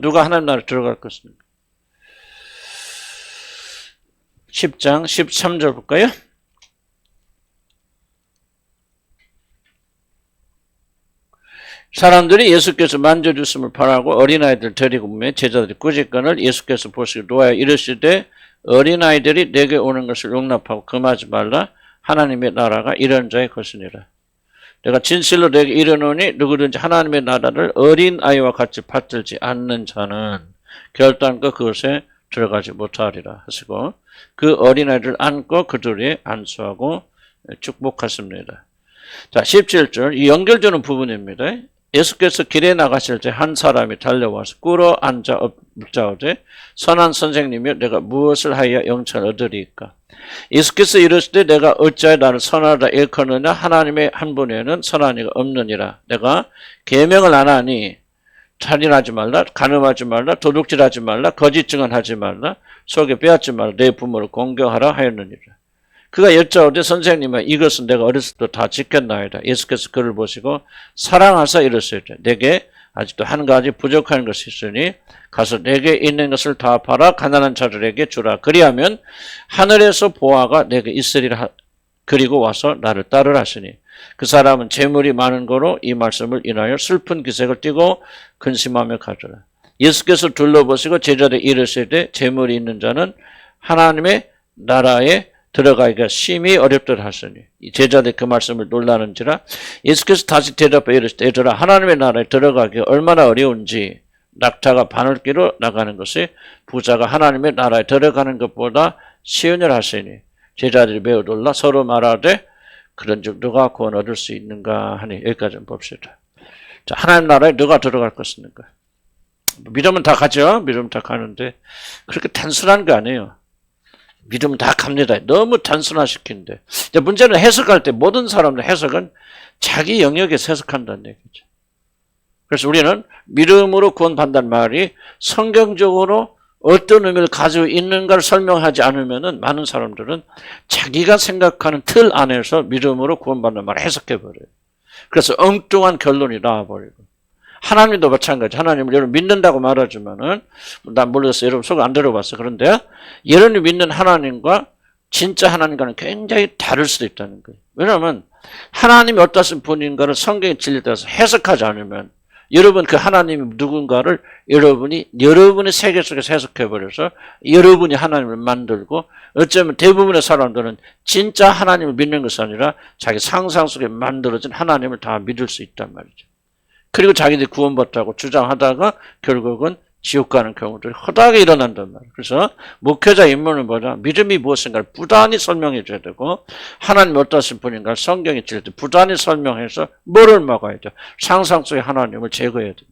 누가 하나님 나라에 들어갈 것입니까? 10장 13절 볼까요? 사람들이 예수께서 만져주심을 바라고 어린아이들 데리고 오매 제자들이 꾸짖거늘 예수께서 보시고 노하여 이르시되 어린아이들이 내게 오는 것을 용납하고 금하지 말라. 하나님의 나라가 이런 자의 것이니라. 내가 진실로 내게 이르노니 누구든지 하나님의 나라를 어린아이와 같이 받들지 않는 자는 결단코 그것에 들어가지 못하리라 하시고 그 어린아이를 안고 그들이 안수하고 축복하십니다. 자, 17절 이 연결되는 부분입니다. 예수께서 길에 나가실 때 한 사람이 달려와서 꿇어 앉아 묻자오되 선한 선생님이여 내가 무엇을 하여 영생을 얻으리이까? 예수께서 이르실 때 내가 어찌하여 나를 선하다 일컫느냐? 하나님의 한 분에는 선한 이가 없느니라. 내가 계명을 안 하니 살인하지 말라, 간음하지 말라, 도둑질하지 말라, 거짓 증언하지 말라, 속에 빼앗지 말라, 내 부모를 공경하라 하였느니라. 그가 여짜오되 선생님아 이것은 내가 어렸을 때 다 지켰나이다. 예수께서 그를 보시고 사랑하사 이르시되 내게 아직도 한 가지 부족한 것이 있으니 가서 내게 있는 것을 다 팔아 가난한 자들에게 주라. 그리하면 하늘에서 보화가 내게 있으리라. 그리고 와서 나를 따르라 하시니 그 사람은 재물이 많은 거로 이 말씀을 인하여 슬픈 기색을 띠고 근심하며 가더라. 예수께서 둘러보시고 제자들에 이르시되 재물이 있는 자는 하나님의 나라에 들어가기가 심히 어렵더라 하시니 제자들이 그 말씀을 놀라는지라. 예수께서 다시 대답해 이르시되 얘들아 하나님의 나라에 들어가기가 얼마나 어려운지 낙타가 바늘기로 나가는 것이 부자가 하나님의 나라에 들어가는 것보다 쉬우니라 하시니 제자들이 매우 놀라 서로 말하되 그런즉 누가 구원 얻을 수 있는가 하니 여기까지 좀 봅시다. 자, 하나님 나라에 누가 들어갈 것입니까? 믿으면 다 가죠. 믿으면 다 가는데 그렇게 단순한 거 아니에요. 믿으면 다 갑니다. 너무 단순화시키는데 문제는 해석할 때 모든 사람들 해석은 자기 영역에서 해석한다는 얘기죠. 그래서 우리는 믿음으로 구원받는다는 말이 성경적으로 어떤 의미를 가지고 있는가를 설명하지 않으면 많은 사람들은 자기가 생각하는 틀 안에서 믿음으로 구원받는 말을 해석해버려요. 그래서 엉뚱한 결론이 나와버리고 하나님도 마찬가지. 하나님을 여러분 믿는다고 말하지만은 난 모르겠어요. 여러분 속 안 들어봤어. 그런데 여러분이 믿는 하나님과 진짜 하나님과는 굉장히 다를 수도 있다는 거예요. 왜냐하면 하나님이 어떠신 분인가를 성경의 진리에 따라서 해석하지 않으면 여러분 그 하나님이 누군가를 여러분의 세계 속에서 해석해버려서 여러분이 하나님을 만들고 어쩌면 대부분의 사람들은 진짜 하나님을 믿는 것이 아니라 자기 상상 속에 만들어진 하나님을 다 믿을 수 있단 말이죠. 그리고 자기들이 구원받다고 주장하다가 결국은 지옥 가는 경우들이 허다하게 일어난단 말이에요. 그래서 목회자 임무는 뭐냐? 믿음이 무엇인가를 부단히 설명해 줘야 되고 하나님이 어떠신 분인가를 성경에 찔 때 부단히 설명해서 뭐를 막아야 돼? 상상 속의 하나님을 제거해야 된다.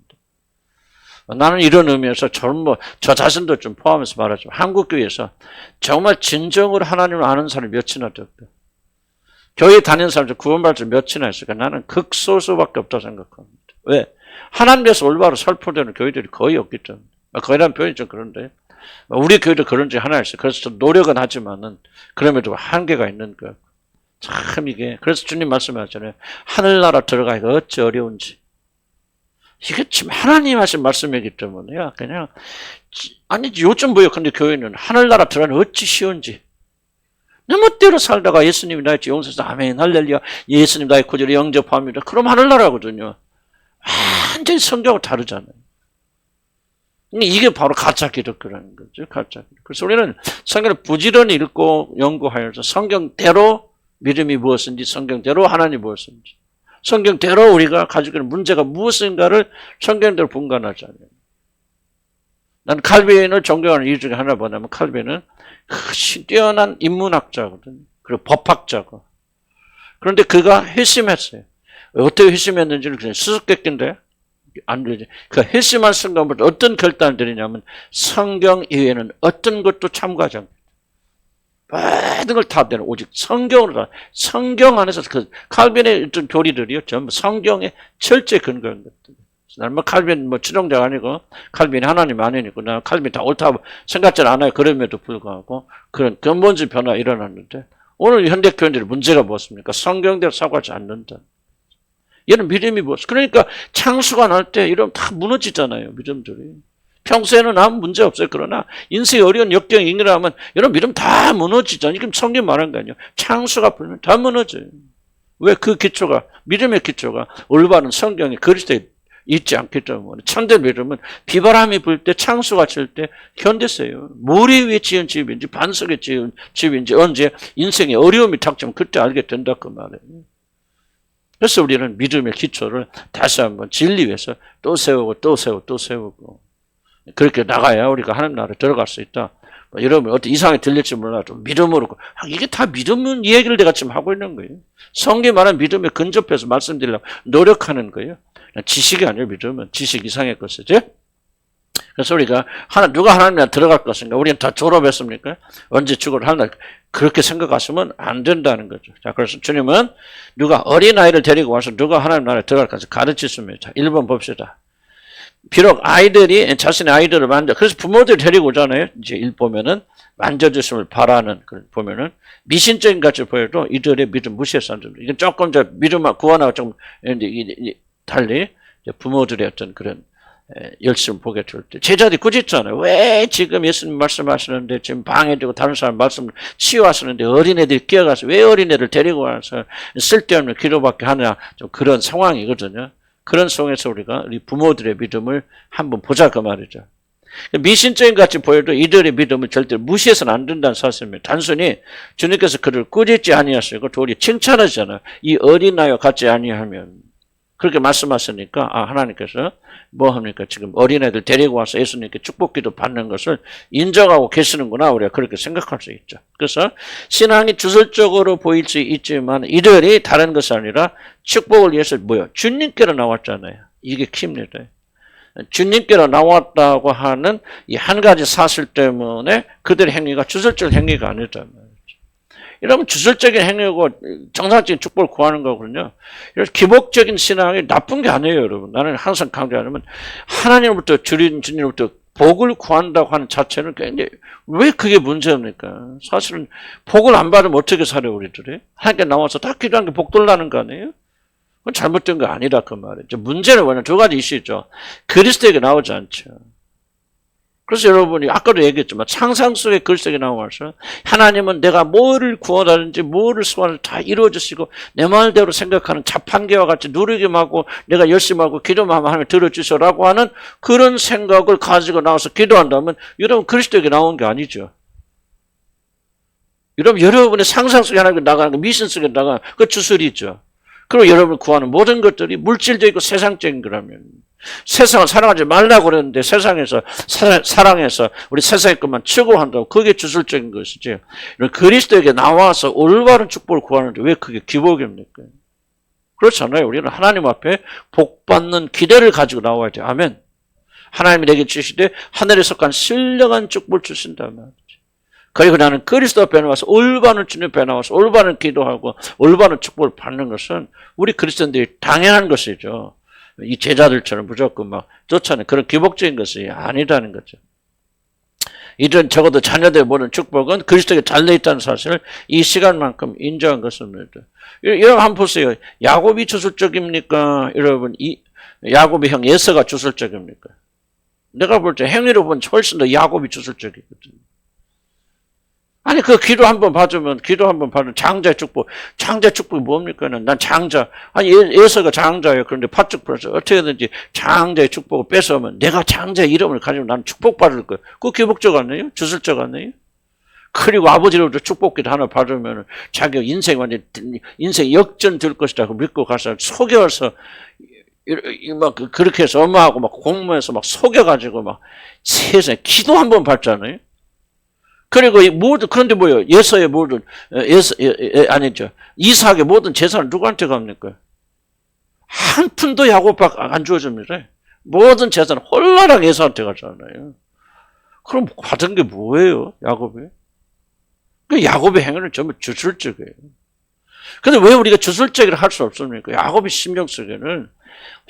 나는 이런 의미에서 저 자신도 좀 포함해서 말하지만 한국교회에서 정말 진정으로 하나님을 아는 사람이 몇이나 됐다. 교회 다니는 사람들 구원받을 줄 몇이나 있을까? 나는 극소수밖에 없다고 생각합니다. 왜? 하나님께서 올바로 살포되는 교회들이 거의 없기 때문에. 거의라는 표현이 좀 그런데 우리 교회도 그런 적이 하나 있어요. 그래서 좀 노력은 하지만은 그럼에도 한계가 있는 거예요. 참 이게 그래서 주님 말씀하셨잖아요. 하늘나라 들어가기가 어찌 어려운지. 이게 지금 하나님 하신 말씀이기 때문에요. 그냥 아니 요즘 뭐요? 근데 교회는 하늘나라 들어가는 어찌 쉬운지. 내 멋대로 살다가 예수님이 나의 용서해서 아멘 할렐루야 예수님 나의 구주를 영접합니다. 그럼 하늘나라거든요. 완전히 성경하고 다르잖아요. 이게 바로 가짜 기독교라는 거죠. 가짜 기독교. 그래서 우리는 성경을 부지런히 읽고 연구하여서 성경대로 믿음이 무엇인지 성경대로 하나님이 무엇인지 성경대로 우리가 가지고 있는 문제가 무엇인가를 성경대로 분간하잖아요. 난 칼빈을 존경하는 이유 중에 하나 뭐냐면 칼빈은 뛰어난 인문학자거든요. 그리고 법학자고. 그런데 그가 회심했어요. 어떻게 회심했는지는 그냥 수수께끼인데 안 되지. 그 회심한 순간부터 어떤 결단을 내리냐면 성경 이외에는 어떤 것도 참고하지 않고 모든 걸 다 되는 오직 성경으로 다. 성경 안에서 그 칼빈의 어떤 교리들이요 전부 성경의 철저히 근거한 것들. 나는 뭐 칼빈 추종자가 아니고 칼빈이 하나님 아니니까 나 칼빈 다 옳다고 생각지 않아요. 그럼에도 불구하고 그런 근본적 변화가 일어났는데 오늘 현대 교인들의 문제가 무엇입니까? 성경대로 사고하지 않는다. 얘는 믿음이 무엇? 그러니까 창수가 날 때 이러면 다 무너지잖아요. 믿음들이. 평소에는 아무 문제 없어요. 그러나 인생이 어려운 역경이 일어나면 여러분 믿음 다 무너지잖아요. 지금 성경 말한 거 아니에요. 창수가 불면 다 무너져요. 왜? 그 기초가, 믿음의 기초가 올바른 성경에 그리스도에 있지 않기 때문에. 참된 믿음은 비바람이 불 때, 창수가 칠 때 견뎠어요. 모래 위에 지은 집인지 반석에 지은 집인지 언제 인생에 어려움이 닥치면 그때 알게 된다 그 말이에요. 그래서 우리는 믿음의 기초를 다시 한번 진리 위해서 또 세우고 또 세우고 또 세우고 그렇게 나가야 우리가 하나님 나라에 들어갈 수 있다. 여러분 어떤 이상하게 들릴지 몰라도 믿음으로 이게 다 믿음 얘기를 내가 지금 하고 있는 거예요. 성경이 말하는 믿음에 근접해서 말씀드리려고 노력하는 거예요. 지식이 아니에요. 믿음은 지식 이상의 것이지. 그래서 우리가 누가 하나님 나라에 들어갈 것인가? 우리는 다 졸업했습니까? 언제 죽을 하나 그렇게 생각하시면 안 된다는 거죠. 자, 그래서 주님은 누가 어린아이를 데리고 와서 누가 하나님 나라에 들어갈 것을 가르치십니다. 자, 1번 봅시다. 비록 아이들이 자신의 아이들을 그래서 부모들이 데리고 오잖아요. 이제 1 보면은 만져주심을 바라는 걸 보면은 미신적인 같이 보여도 이들의 믿음 무시해서 안 됩니다. 이건 조금 저 믿음만 구원하고 좀 달리 부모들의 어떤 그런 열심을 보게 될 때 제자들이 꾸짖잖아요. 왜 지금 예수님 말씀하시는데 지금 방해되고 다른 사람 말씀을 치유하시는데 어린애들이 끼어가서 왜 어린애를 데리고 와서 쓸데없는 기도밖에 하냐. 좀 그런 상황이거든요. 그런 속에서 우리가 우리 부모들의 믿음을 한번 보자 그 말이죠. 미신적인 같이 보여도 이들의 믿음을 절대로 무시해서는 안 된다는 사실입니다. 단순히 주님께서 그를 꾸짖지 아니하시고 도리어 칭찬하잖아요. 이 어린아이와 같지 아니하면 그렇게 말씀하시니까 하나님께서 뭐 합니까? 지금 어린애들 데리고 와서 예수님께 축복기도 받는 것을 인정하고 계시는구나. 우리가 그렇게 생각할 수 있죠. 그래서 신앙이 주설적으로 보일 수 있지만 이들이 다른 것이 아니라 축복을 위해서 주님께로 나왔잖아요. 이게 킵니다. 주님께로 나왔다고 하는 이 한 가지 사실 때문에 그들의 행위가 주설적 행위가 아니잖아요. 이러면 주설적인 행위고 정상적인 축복을 구하는 거거든요. 이런 기복적인 신앙이 나쁜 게 아니에요, 여러분. 나는 항상 강조하냐면 하나님으로부터 주님으로부터 복을 구한다고 하는 자체는 굉장히 왜 그게 문제입니까? 사실은 복을 안 받으면 어떻게 살아요, 우리들이? 하나님께 나와서 다 기도한 게 복 돌라는 거 아니에요? 그건 잘못된 거 아니라 그 말이죠. 문제는 뭐냐? 두 가지 이슈죠. 그리스도에게 나오지 않죠. 그래서 여러분이 아까도 얘기했지만 상상 속에 그리스도에게 나와서 하나님은 내가 뭐를 구원하는지 뭐를 소원을 다 이루어주시고 내 말대로 생각하는 자판기와 같이 누리기만 하고 내가 열심히 하고 기도만 하면 하나님 들어주셔라고 하는 그런 생각을 가지고 나와서 기도한다면 여러분 그리스도에게 나온 게 아니죠. 여러분의 상상 속에 하나님 나가는 거 미신 속에 나가는 그 주술이죠. 그리고 여러분을 구하는 모든 것들이 물질적이고 세상적인 거라면 세상을 사랑하지 말라고 그러는데 세상에서 사랑해서 우리 세상의 것만 추구한다고 그게 주술적인 것이지. 그리스도에게 나와서 올바른 축복을 구하는데 왜 그게 기복입니까? 그렇잖아요. 우리는 하나님 앞에 복받는 기대를 가지고 나와야 돼요. 아멘. 하나님이 내게 주시되 하늘에 속한 신령한 축복을 주신다는 말이지. 그리고 나는 그리스도 앞에 나와서 올바른 주님 앞에 나와서 올바른 기도하고 올바른 축복을 받는 것은 우리 그리스도인들이 당연한 것이죠. 이 제자들처럼 무조건 막 쫓아내는 그런 기복적인 것이 아니라는 거죠. 이들은 적어도 자녀들의 모든 축복은 그리스도에게 달려있다는 사실을 이 시간만큼 인정한 것입니다. 여러분 한번 보세요. 야곱이 주술적입니까? 여러분 야곱의 형 에서가 주술적입니까? 내가 볼 때 행위로 보면 훨씬 더 야곱이 주술적이거든요. 아니, 기도 한번 받으면 장자의 축복이 뭡니까? 난 장자. 아니, 에서가 장자예요. 그런데 팥죽 풀어서 어떻게든지 장자의 축복을 뺏어오면 내가 장자의 이름을 가지고 난 축복받을 거예요. 그거 기복적 아니에요? 주술적 아니에요? 그리고 아버지로부터 축복기도 하나 받으면 자기 인생 역전 될 것이라고 믿고 가서 속여서 막 그렇게 해서 엄마하고 막 공모해서 막 속여가지고 막 세상에 기도 한번 받잖아요. 그리고 그런데 뭐예요? 예서의 모든, 아니죠. 이삭의 모든 재산을 누구한테 갑니까? 한 푼도 야곱밖에 안 주어집니다. 모든 재산은 홀라랑 예서한테 가잖아요. 그럼 받은 게 뭐예요? 야곱이? 그 야곱의 행위는 전부 주술적이에요. 근데 왜 우리가 주술적이라 할 수 없습니까? 야곱의 심령 속에는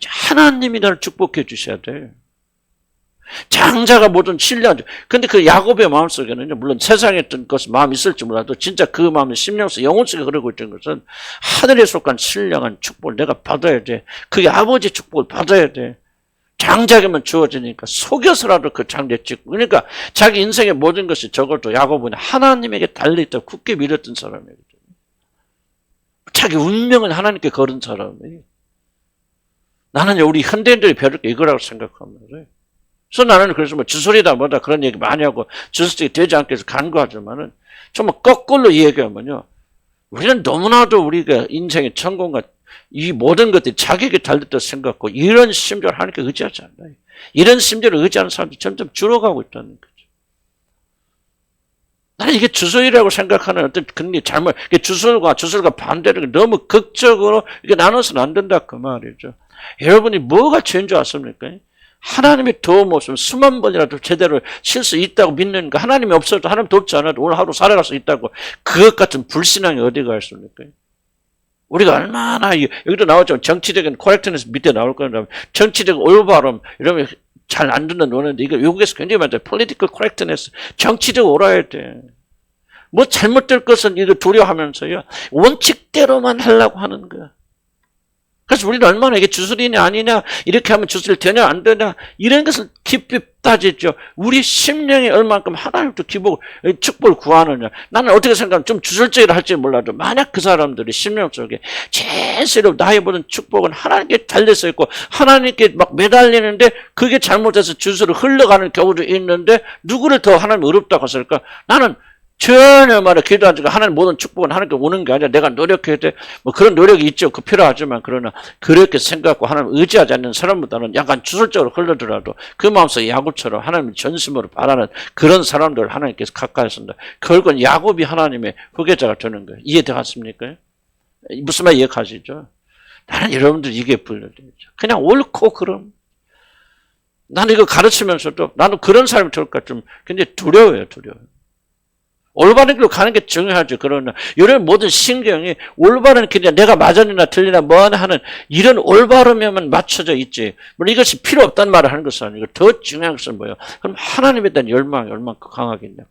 하나님이 나를 축복해 주셔야 돼. 장자가 모든 신뢰하죠. 근데 그 야곱의 마음속에는 물론 세상에 어떤 것은 마음이 있을지 몰라도 진짜 그 마음이 심령 속 영혼 속에 흐르고 있는 것은 하늘에 속한 신령한 축복을 내가 받아야 돼. 그게 아버지 축복을 받아야 돼. 장자에게만 주어지니까 속여서라도 그 장자에 찍고, 그러니까 자기 인생의 모든 것이 적어도 야고보는 하나님에게 달려있다고 굳게 믿었던 사람이거든요. 자기 운명을 하나님께 걸은 사람이에요. 나는 우리 현대인들이 배울 게 이거라고 생각합니다. 그래서 나는 그래서 뭐 주술이다 뭐다 그런 얘기 많이 하고 주술적이 되지 않게 해서 간구하지만은 정말 거꾸로 얘기하면요. 우리는 너무나도 우리가 인생의成功과 이 모든 것들이 자기에게 달렸다고 생각하고 이런 심정을 하나님께 의지하지 않아요. 이런 심정을 의지하는 사람들이 점점 줄어가고 있다는 거죠. 나는 이게 주술이라고 생각하는 어떤 근리 잘못, 주술과 반대로 너무 극적으로 이게 나눠서는 안 된다 그 말이죠. 여러분이 뭐가 죄인 줄 아십니까? 하나님의 도움 없으면 수만 번이라도 제대로 쉴 수 있다고 믿는 거, 하나님이 없어도 하나님 돕지 않아도 오늘 하루 살아갈 수 있다고 그것 같은 불신앙이 어디가 있습니까? 우리가 얼마나 여기도 나오죠. 정치적인 코렉트니스 밑에 나올 거라면 정치적 올바름 이러면 잘 안 듣는 노는데 이거 외국에서 굉장히 많죠. political correctness 정치적 옳아야 돼. 뭐 잘못될 것은 이거 두려워하면서요 원칙대로만 하려고 하는 거야. 그래서 우리는 얼마나 이게 주술이냐 아니냐 이렇게 하면 주술 되냐 안 되냐 이런 것을 깊이 따지죠. 우리 심령이 얼만큼 하나님부터 축복을 구하느냐. 나는 어떻게 생각하면 좀 주술적이라 할지 몰라도 만약 그 사람들이 심령 속에 제대로 나의 모든 축복은 하나님께 달려서 있고 하나님께 막 매달리는데 그게 잘못해서 주술을 흘러가는 경우도 있는데 누구를 더 하나님 어렵다고 했을까? 나는 전혀 말해 기도하지 하나님 모든 축복은 하나님께 오는 게 아니라 내가 노력해야 돼. 뭐 그런 노력이 있죠. 그 필요하지만 그러나 그렇게 생각하고 하나님 의지하지 않는 사람보다는 약간 주술적으로 흘러더라도 그 마음속에 야곱처럼 하나님을 전심으로 바라는 그런 사람들을 하나님께서 가까이 하신다. 결국은 야곱이 하나님의 후계자가 되는 거예요. 이해되겠습니까? 무슨 말 이해가시죠? 나는 여러분들 이게 불러드리죠. 그냥 옳고 그름. 나는 이거 가르치면서도 나는 그런 사람이 될까 좀 굉장히 두려워요. 올바른 길로 가는 게 중요하죠. 그러나 이런 모든 신경이 올바른 길이나 내가 맞았느냐 틀리나 뭐하나 하는 이런 올바름에만 맞춰져 있지. 물론 이것이 필요 없다는 말을 하는 것은 아니고 더 중요한 것은 뭐예요? 그럼 하나님에 대한 열망이 얼마큼 강하겠냐.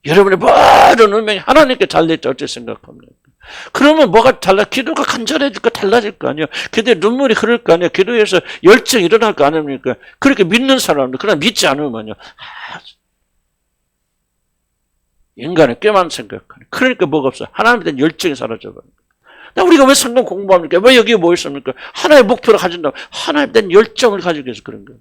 여러분의 모든 운명이 하나님께 달려있다 어떻게 생각합니까? 그러면 뭐가 기도가 간절해질 거 달라질 거 아니에요. 기도에 눈물이 흐를 거 아니에요. 기도에서 열정이 일어날 거 아닙니까? 그렇게 믿는 사람들, 그러나 믿지 않으면요. 인간은 꽤만 생각하네. 그러니까 뭐가 없어. 하나님에 대한 열정이 사라져버려요. 우리가 왜 성경 공부합니까? 왜 여기에 뭐 있습니까? 하나의 목표를 가진다고 하나님에 대한 열정을 가지고 계서 그런 거예요.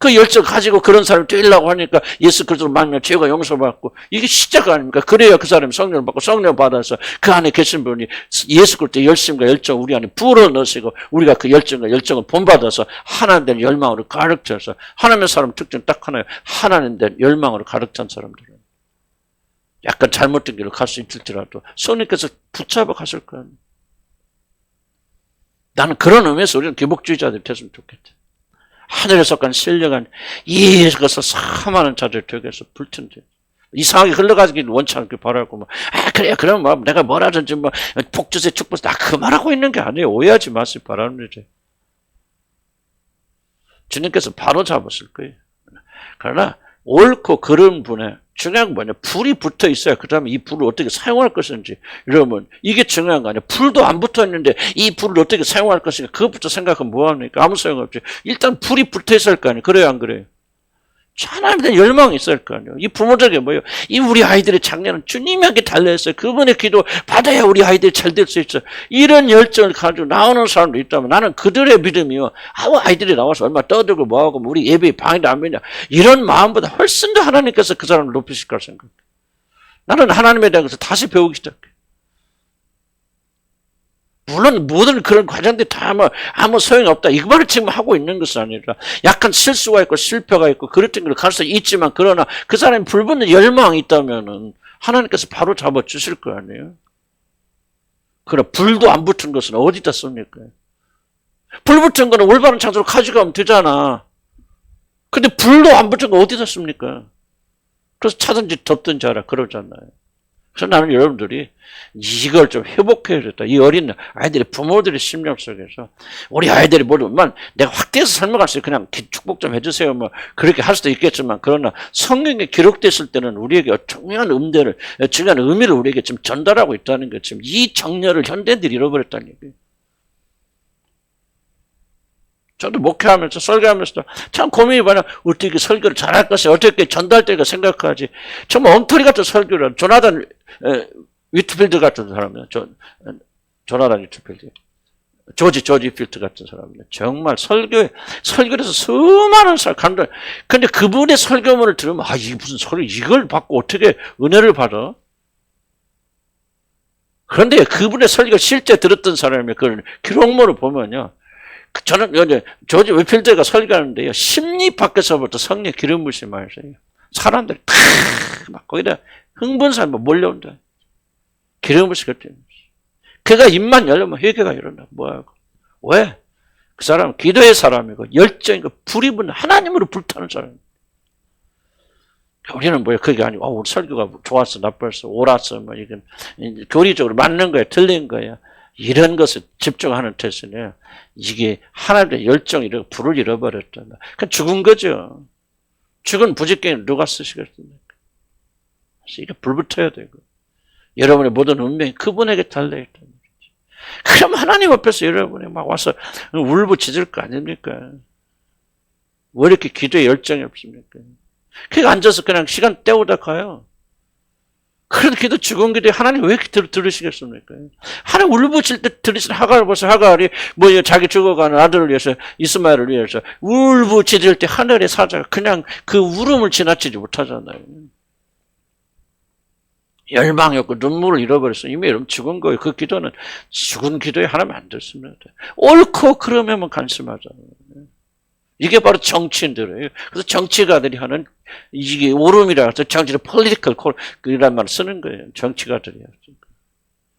그 열정 가지고 그런 사람을 되려고 하니까 예수 그리스도로 만나 죄가 용서받고 이게 시작 아닙니까? 그래야 그 사람이 성령을 받고 성령을 받아서 그 안에 계신 분이 예수 그리스도의 열심과 열정 우리 안에 불어 넣으시고 우리가 그 열정과 열정을 본받아서 하나님 된 열망으로 가득 차서 하나님의 사람 특징 딱 하나예요. 하나님 된 열망으로 가득 찬 사람들은 약간 잘못된 길로 갈 수 있을지라도 성령께서 붙잡아 가실 거 아니에요. 나는 그런 의미에서 우리는 기복주의자들이 됐으면 좋겠다. 하늘에 속한 신령한 이것을 사모하는 자들 되게서 불튼데 이상하게 흘러가기를 원치 않게 바라고 뭐 그래 그럼 뭐 내가 뭐라든지 뭐 복주세 축복 그 말하고 있는 게 아니에요. 오해하지 마세요. 바라는 거지. 주님께서 바로 잡았을 거예요. 그러나 옳고 그른 분에 중요한 건 뭐냐? 불이 붙어 있어야 그 다음에 이 불을 어떻게 사용할 것인지 이러면 이게 중요한 거 아니야. 불도 안 붙어 있는데 이 불을 어떻게 사용할 것인가 그것부터 생각하면 뭐합니까? 아무 소용없지. 일단 불이 붙어 있을 거 아니에요. 그래요 안 그래요? 하나님에 대한 열망이 있을 거 아니에요. 이 부모들에게 뭐예요? 이 우리 아이들의 장래는 주님에게 달려있어요. 그분의 기도 받아야 우리 아이들이 잘 될 수 있어요. 이런 열정을 가지고 나오는 사람도 있다면 나는 그들의 믿음이요. 아이들이 나와서 얼마나 떠들고 뭐하고 우리 예배에 방해도 안 되냐. 이런 마음보다 훨씬 더 하나님께서 그 사람을 높이실 거라 생각해요. 나는 하나님에 대한 것을 다시 배우기 시작해요. 물론 모든 그런 과정들이 다 아무 소용이 없다. 이거를 지금 하고 있는 것은 아니라 약간 실수가 있고 실패가 있고 그랬던 걸 가르쳐 있지만 그러나 그 사람이 불붙는 열망이 있다면은 하나님께서 바로 잡아주실 거 아니에요. 그러나 불도 안 붙은 것은 어디다 씁니까? 불 붙은 거는 올바른 장소로 가져가면 되잖아. 근데 불도 안 붙은 거 어디다 씁니까? 그래서 차든지 덮든지 하라 그러잖아요. 그래서 나는 여러분들이 이걸 좀 회복해야겠다. 이 어린 아이들의 부모들의 심령 속에서 우리 아이들이 모르면 내가 확대해서 설명할 수 있어요. 그냥 축복 좀 해주세요. 뭐 그렇게 할 수도 있겠지만 그러나 성경에 기록됐을 때는 우리에게 중요한 중요한 의미를 우리에게 지금 전달하고 있다는 거 지금 이 정렬을 현대인들이 잃어버렸다는 얘기예요. 저도 목회하면서 설교하면서 참 고민이 많아. 어떻게 설교를 잘할 것이 어떻게 전달될까 생각하지. 정말 엉터리 같은 설교를 조나단 위트필드 같은 사람이야. 조나단 위트필드. 조지 필트 같은 사람이야. 정말 설교에서 수많은 사람 감동. 근데 그분의 설교문을 들으면 이게 무슨 소리 이걸 받고 어떻게 은혜를 받아? 그런데 그분의 설교를 실제 들었던 사람이 그 기록물을 보면요. 저는 조지 위필드가 설교하는데요. 심리 밖에서부터 성령 기름 부으심이 많이 있어요. 사람들이 막 거기다 흥분사 몰려온다. 기름 부으시기 때문에. 그가 입만 열려면 회개가 일어나. 뭐야? 왜? 그 사람은 기도의 사람이고 열정이고 불이 붙는 하나님으로 불타는 사람이에요. 우리는 뭐야? 그게 아니고 우리 설교가 좋았어, 나빴어, 옳았어, 뭐 이건 교리적으로 맞는 거야, 틀린 거야. 이런 것을 집중하는 태세는 이게 하나님의 열정 이렇게 불을 잃어버렸다. 그 죽은 거죠. 죽은 부직갱이를 누가 쓰시겠습니까? 이게 불 붙어야 되고 여러분의 모든 운명이 그분에게 달려있다. 그럼 하나님 앞에서 여러분이 막 와서 울부짖을 거 아닙니까? 왜 이렇게 기도에 열정이 없습니까? 그러니까 앉아서 그냥 시간 때우다 가요. 그래도 기도 죽은 기도에 하나님 왜 이렇게 들으시겠습니까? 하나님 울부짖을 때 들으시는 하갈을 보세요. 하갈이 자기 죽어가는 아들을 위해서 이스마엘을 위해서 울부짖을 때 하늘의 사자가 그냥 그 울음을 지나치지 못하잖아요. 열망이 없고 눈물을 잃어버렸어. 이미 여러분 죽은 거예요. 그 기도는 죽은 기도에 하나님 안 듣습니다. 옳고 그러면 간심하잖아요. 이게 바로 정치인들이에요. 그래서 정치가들이 하는 이게 오름이라 해서 정치를 political 이란 말을 쓰는 거예요. 정치가들이.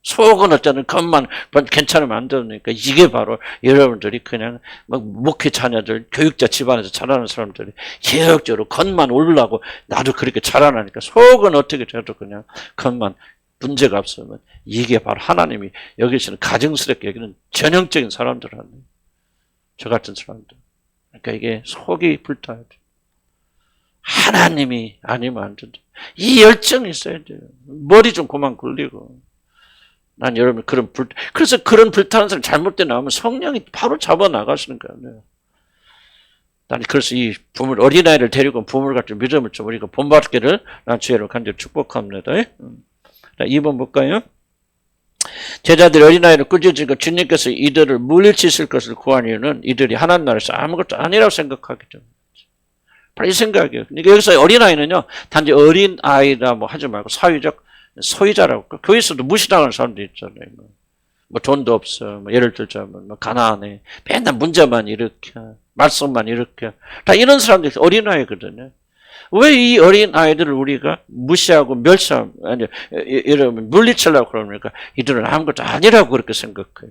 속은 어쩌는 겉만 괜찮으면 안 되니까 이게 바로 여러분들이 그냥 목회 자녀들 교육자 집안에서 자라는 사람들이 계획적으로 겉만 올라고 나도 그렇게 자라나니까 속은 어떻게 돼도 그냥 겉만 문제가 없으면 이게 바로 하나님이 여기서는 가증스럽게 여기는 전형적인 사람들 하는 저 같은 사람들. 그러니까 이게 속이 불타야 돼. 하나님이 아니면 안 된다. 이 열정이 있어야 돼요. 머리 좀 그만 굴리고. 난 여러분 그래서 그런 불타는 사람 잘못돼 나오면 성령이 바로 잡아 나가시는 거예요. 난 그래서 이 부모 어린아이를 데리고 부모를 갖춘 믿음을 좀 우리가 본받기를 난 주의로 간절히 축복합니다. 자, 2번 볼까요? 제자들이 어린아이를 꾸짖으니까 주님께서 이들을 물리치실 것을 구한 이유는 이들이 하나님 나라에서 아무것도 아니라고 생각하기 때문에. 바로 이 생각이에요. 그러니까 여기서 어린아이는요, 단지 어린아이라 하지 말고 사회적 소유자라고. 교회에서도 무시당하는 사람도 있잖아요. 뭐 돈도 없어. 예를 들자면 가난해. 맨날 문제만 일으켜. 말썽만 일으켜. 다 이런 사람들이 어린아이거든요. 왜 이 어린아이들을 우리가 무시하고 이러면 물리치려고 그럽니까? 이들은 아무것도 아니라고 그렇게 생각해요.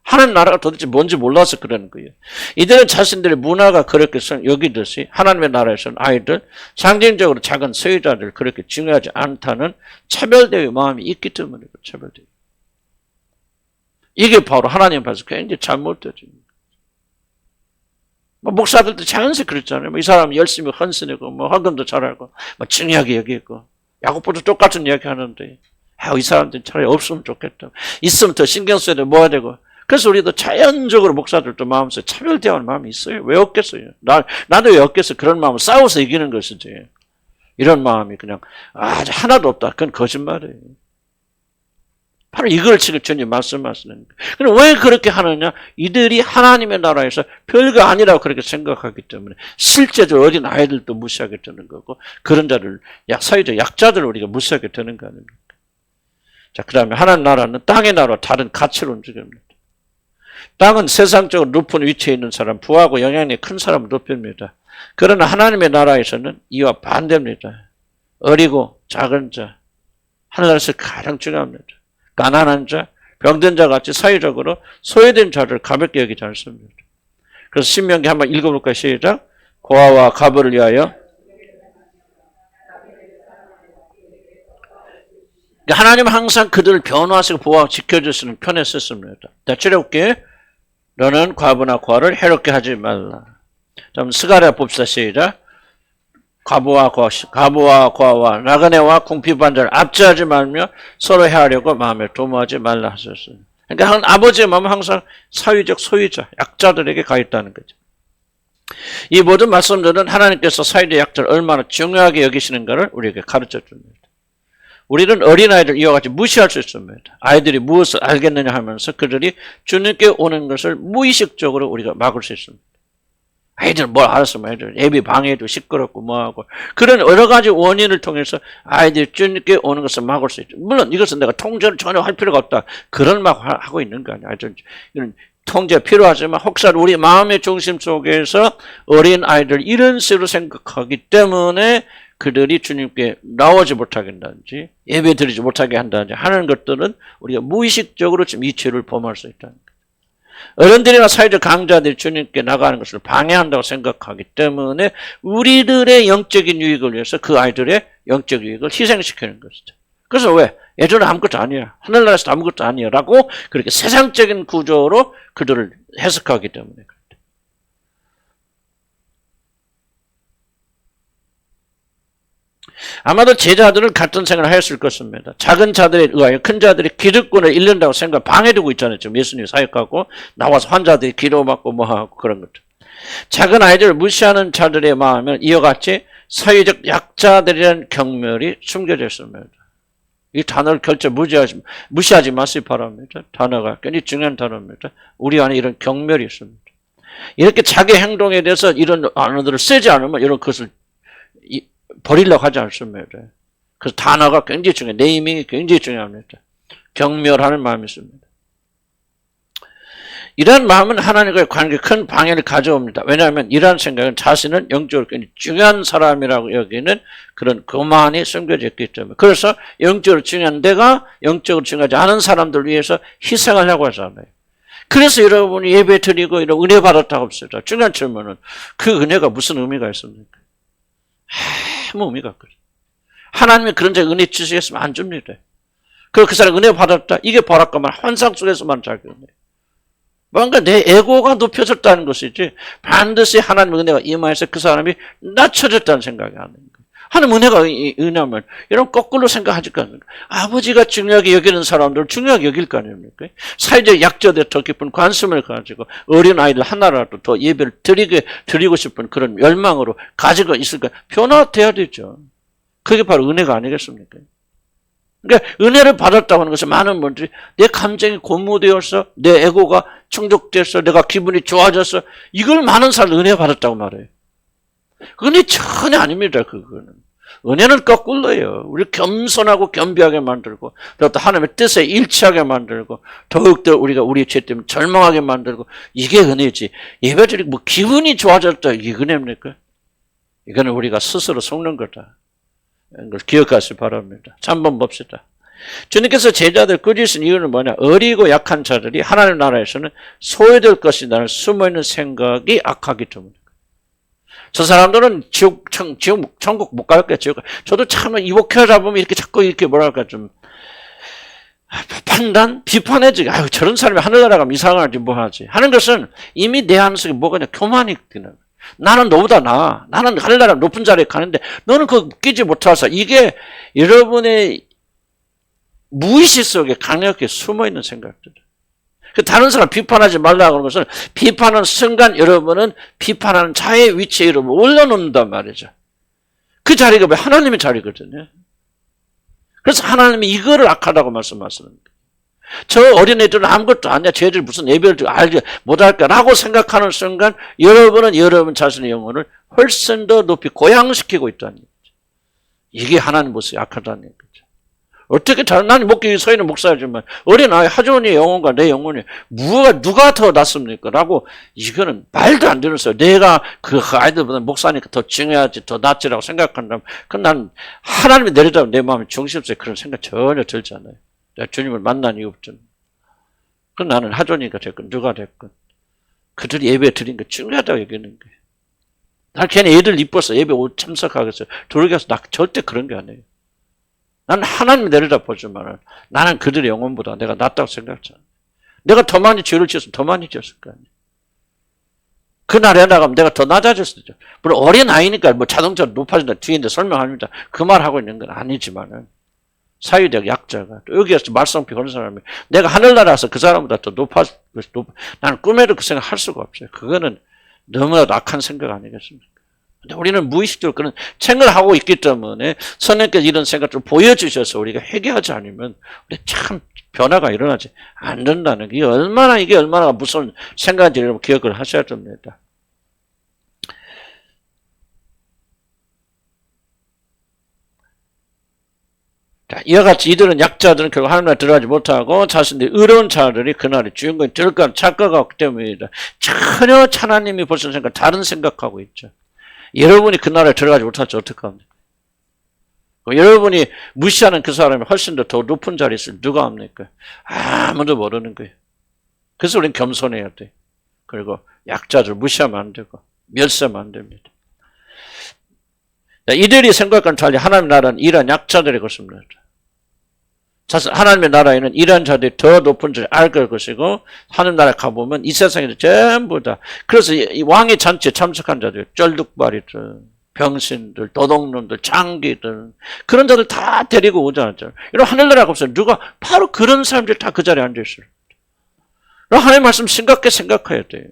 하나님 나라가 도대체 뭔지 몰라서 그러는 거예요. 이들은 자신들의 문화가 그렇게 여기듯이 하나님의 나라에서는 아이들, 상징적으로 작은 소유자들 그렇게 중요하지 않다는 차별대의 마음이 있기 때문에 차별대의. 이게 바로 하나님 앞에서 굉장히 잘못되죠. 목사들도 자연스레 그랬잖아요. 이 사람은 열심히 헌신하고 헌금도 잘하고 중요하게 여기고 야곱보다 똑같은 이야기 하는데 이 사람들은 차라리 없으면 좋겠다. 있으면 더 신경 써야 되고 뭐야 되고. 그래서 우리도 자연적으로 목사들도 마음속에 차별대하는 마음이 있어요. 왜 없겠어요? 나도 왜 없겠어? 그런 마음을 싸워서 이기는 것이지. 이런 마음이 그냥 아주 하나도 없다. 그건 거짓말이에요. 바로 이걸 지금 주님 말씀하시는 거예요. 그럼 왜 그렇게 하느냐? 이들이 하나님의 나라에서 별거 아니라고 그렇게 생각하기 때문에 실제적으로 어린 아이들도 무시하게 되는 거고 그런 자를 사회적 약자들을 우리가 무시하게 되는 거 아닙니까? 자, 그 다음에 하나님 나라는 땅의 나라와 다른 가치로 움직입니다. 땅은 세상적으로 높은 위치에 있는 사람, 부하고 영향력이 큰 사람을 높입니다. 그러나 하나님의 나라에서는 이와 반대입니다. 어리고 작은 자, 하늘나라에서 가장 중요합니다. 가난한 자, 병든 자 같이 사회적으로 소외된 자를 가볍게 여기지 않습니다. 그래서 신명기 한번 읽어볼까요? 시작. 고아와 과부를 위하여. 하나님은 항상 그들을 변호하시고 보호하고 지켜주시는 편에 썼습니다. 자, 출애굽기 너는 과부나 고아를 해롭게 하지 말라. 자, 스가랴 봅시다. 시작. 과부와 고아와 나그네와 궁핍한 자를 압제하지 말며 서로 해하려고 마음에 도모하지 말라 하셨어요. 그러니까 아버지의 마음은 항상 사회적 소유자, 약자들에게 가 있다는 거죠. 이 모든 말씀들은 하나님께서 사회적 약자를 얼마나 중요하게 여기시는가를 우리에게 가르쳐 줍니다. 우리는 어린아이들 이와 같이 무시할 수 있습니다. 아이들이 무엇을 알겠느냐 하면서 그들이 주님께 오는 것을 무의식적으로 우리가 막을 수 있습니다. 아이들 뭘 알았으면 아이들 예배 방해도 시끄럽고 뭐하고 그런 여러 가지 원인을 통해서 아이들이 주님께 오는 것을 막을 수 있죠. 물론 이것은 내가 통제를 전혀 할 필요가 없다. 그런 말 하고 있는 거 아니야. 이런 통제 필요하지만 혹시라도 우리 마음의 중심 속에서 어린 아이들 이런 식으로 생각하기 때문에 그들이 주님께 나오지 못하게 한다든지 예배 드리지 못하게 한다든지 하는 것들은 우리가 무의식적으로 지금 이 죄를 범할 수 있다는 거예요. 어른들이나 사회적 강자들이 주님께 나가는 것을 방해한다고 생각하기 때문에 우리들의 영적인 유익을 위해서 그 아이들의 영적 유익을 희생시키는 것이죠. 그래서 왜? 애들은 아무것도 아니야. 하늘나라에서 아무것도 아니야. 라고 그렇게 세상적인 구조로 그들을 해석하기 때문에 그렇다. 아마도 제자들은 같은 생각을 했을 것입니다. 작은 자들에 의하여 큰 자들이 기득권을 잃는다고 생각 방해되고 있잖아요. 지금 예수님이 사역하고 나와서 환자들이 기도받고 뭐하고 그런 것들. 작은 아이들을 무시하는 자들의 마음은 이와 같이 사회적 약자들이라는 경멸이 숨겨져 있습니다. 이 단어를 결코 무시하지 마시기 바랍니다. 단어가 굉장히 중요한 단어입니다. 우리 안에 이런 경멸이 있습니다. 이렇게 자기 행동에 대해서 이런 단어들을 쓰지 않으면 이런 것을 버리려고 하지 않습니다. 그래서 단어가 굉장히 중요해요. 네이밍이 굉장히 중요합니다. 경멸하는 마음이 있습니다. 이런 마음은 하나님과의 관계에 큰 방해를 가져옵니다. 왜냐하면 이러한 생각은 자신은 영적으로 굉장히 중요한 사람이라고 여기는 그런 교만이 숨겨져 있기 때문에. 그래서 영적으로 중요한 내가 영적으로 중요하지 않은 사람들 위해서 희생하려고 하잖아요. 그래서 여러분이 예배 드리고 이런 은혜 받았다고 합시다. 중요한 질문은 그 은혜가 무슨 의미가 있습니까? 아무 의미가 없거든요. 하나님이 그런 자에 은혜 주시겠으면 안 줍니다. 그리고 그 사람이 은혜 받았다. 이게 바랄까만 환상 속에서만 작용해요. 뭔가 내 에고가 높여졌다는 것이지 반드시 하나님의 은혜가 임하여서 그 사람이 낮춰졌다는 생각이 안 됩니다. 하나님 은혜가 은혜면 이런 거꾸로 생각하지 않습니까? 아버지가 중요하게 여기는 사람들을 중요하게 여길 거 아닙니까? 사회적 약자들에 더 깊은 관심을 가지고 어린 아이들 하나라도 더 예배를 드리고 싶은 그런 열망으로 가지고 있을까? 변화돼야 되죠. 그게 바로 은혜가 아니겠습니까? 그러니까 은혜를 받았다고 하는 것은 많은 분들이 내 감정이 고무되어서 내 에고가 충족돼서 내가 기분이 좋아져서 이걸 많은 사람들 은혜 받았다고 말해요. 은혜 전혀 아닙니다. 그거는. 은혜는 거꾸로예요. 우리 겸손하고 겸비하게 만들고 또 하나님의 뜻에 일치하게 만들고 더욱더 우리가 우리 죄 때문에 절망하게 만들고 이게 은혜지. 예배드리고 뭐 기분이 좋아졌다. 이게 은혜입니까? 이거는 우리가 스스로 속는 거다. 이걸 기억하시기 바랍니다. 자, 한번 봅시다. 주님께서 제자들 꾸짖으신 이유는 뭐냐? 어리고 약한 자들이 하나님 나라에서는 소외될 것이라는 숨어있는 생각이 악하기 때문에. 저 사람들은 천국 못 갈 거야. 저도 참 이 목회자 보면 이렇게 자꾸 이렇게 뭐랄까 좀 판단? 비판해지고 아유 저런 사람이 하늘나라 가면 이상하지 뭐하지 하는 것은 이미 내 안속에 뭐가 그냥 교만이 있기는. 나는 너보다 나아. 나는 하늘나라 높은 자리에 가는데 너는 그거 끼지 못해서 이게 여러분의 무의식 속에 강력하게 숨어있는 생각들. 다른 사람 비판하지 말라고 하는 것은 비판하는 순간 여러분은 비판하는 자의 위치에 여러분 올려놓는단 말이죠. 그 자리가 왜 하나님의 자리거든요. 그래서 하나님이 이거를 악하다고 말씀하시는 거예요. 저 어린애들은 아무것도 아니야. 쟤들 무슨 예배를 알지 못할까라고 생각하는 순간 여러분은 여러분 자신의 영혼을 훨씬 더 높이 고양시키고 있다는 거죠. 이게 하나님 모습이 악하다는 거죠. 어떻게 나는 목격이 서 있는 목사지만 어린아이 하존이의 영혼과 내 영혼이 누가 더 낫습니까? 라고 이거는 말도 안 되는 소리. 내가 그 아이들보다 목사니까 더 중요하지 더 낫지라고 생각한다면 그건 난 하나님이 내리다 내 마음이 중심속에 그런 생각 전혀 들지 않아요. 내가 주님을 만난 이후부터는. 그 나는 하존이가 됐건 누가 됐건 그들이 예배 드린 거 중요하다고 얘기하는 거예요. 난 걔네 애들 이뻐서 예배 참석하겠어요. 돌아가서 나 절대 그런 게 아니에요. 나는 하나님 내려다보지만 나는 그들의 영혼보다 내가 낫다고 생각하잖아. 내가 더 많이 죄를 지었으면 더 많이 지었을 거 아니야. 그날에 나가면 내가 더 낮아졌을 때. 물론 어린 아이니까 뭐 자동차로 높아진다 뒤에 이제 설명합니다. 그 말 하고 있는 건 아니지만은 사회적 약자가 또 여기에서 말썽피 거는 사람이 내가 하늘나라에서 그 사람보다 더 나는 꿈에도 그 생각 할 수가 없어요. 그거는 너무나도 악한 생각 아니겠습니까? 근데 우리는 무의식적으로 그런 생각을 하고 있기 때문에 선생님께서 이런 생각을 좀 보여주셔서 우리가 회개하지 않으면 우리 참 변화가 일어나지 않는다는 게 이게 얼마나 무서운 생각인지 여러분 기억을 하셔야 됩니다. 자, 이와 같이 이들은 약자들은 결국 하나님에 들어가지 못하고 자신들이 의로운 자들이 그날에 주인공이 될 거라는 착각을 하기 때문입니다. 전혀 하나님이 벌써 다른 생각하고 있죠. 여러분이 그날에 들어가지 못할지 어떡합니까? 여러분이 무시하는 그 사람이 훨씬 더 높은 자리에 있을 누가 합니까? 아무도 모르는 거예요. 그래서 우리는 겸손해야 돼. 그리고 약자들 무시하면 안 되고 멸시하면 안 됩니다. 이들이 생각과는 달리 하나님의 나라는 이러한 약자들의 것입니다. 하나님의 나라에는 이러한 자들이 더 높은 자를 알 것이고 하나님 나라에 가보면 이 세상에서 전부 다 그래서 이 왕의 잔치에 참석한 자들 쩔뚝발이들 병신들 도둑놈들 장기들 그런 자들 다 데리고 오잖아요. 이런 하늘나라가 없어요. 누가 바로 그런 사람들이 다 그 자리에 앉아있어요. 하나님의 말씀 심각하게 생각해야 돼요.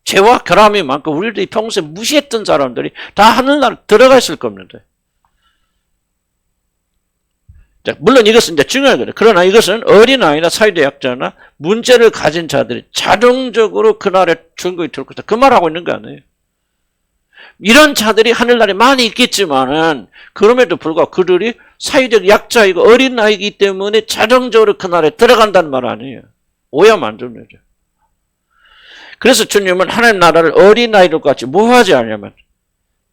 죄와 결함이 많고 우리들이 평소에 무시했던 사람들이 다 하늘나라 들어가 있을 겁니다. 자, 물론 이것은 이제 중요한 거예요. 그러나 이것은 어린아이나 사회적 약자나 문제를 가진 자들이 자동적으로 그날에 주인공이 될 것이다. 그 말하고 있는 거 아니에요. 이런 자들이 하늘나라에 많이 있겠지만은 그럼에도 불구하고 그들이 사회적 약자이고 어린아이이기 때문에 자동적으로 그날에 들어간다는 말 아니에요. 오해하면 안 됩니다. 그래서 주님은 하나님 나라를 어린아이들과 같이 뭐 하지 않냐면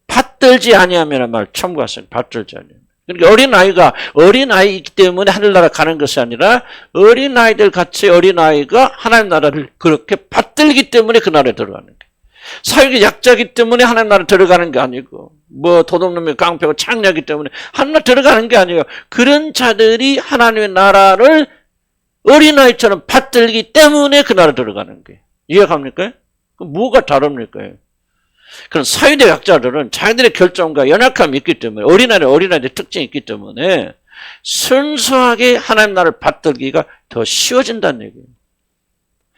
받들지 아니하면 말 첨가하세요. 받들지 아니하면. 그러니까 어린아이이기 때문에 하늘나라 가는 것이 아니라 어린아이들 같이 어린아이가 하나님 나라를 그렇게 받들기 때문에 그 나라에 들어가는 거예요. 사회적 약자이기 때문에 하나님 나라에 들어가는 게 아니고 뭐 도둑놈이 깡패고 창녀이기 때문에 하나님 나라에 들어가는 게 아니에요. 그런 자들이 하나님의 나라를 어린아이처럼 받들기 때문에 그 나라에 들어가는 거예요. 이해갑니까? 그럼 뭐가 다릅니까? 그런 사회적 약자들은 자기들의 결정과 연약함이 있기 때문에 어린아이들의 특징이 있기 때문에 순수하게 하나님 나라를 받들기가 더 쉬워진다는 얘기예요.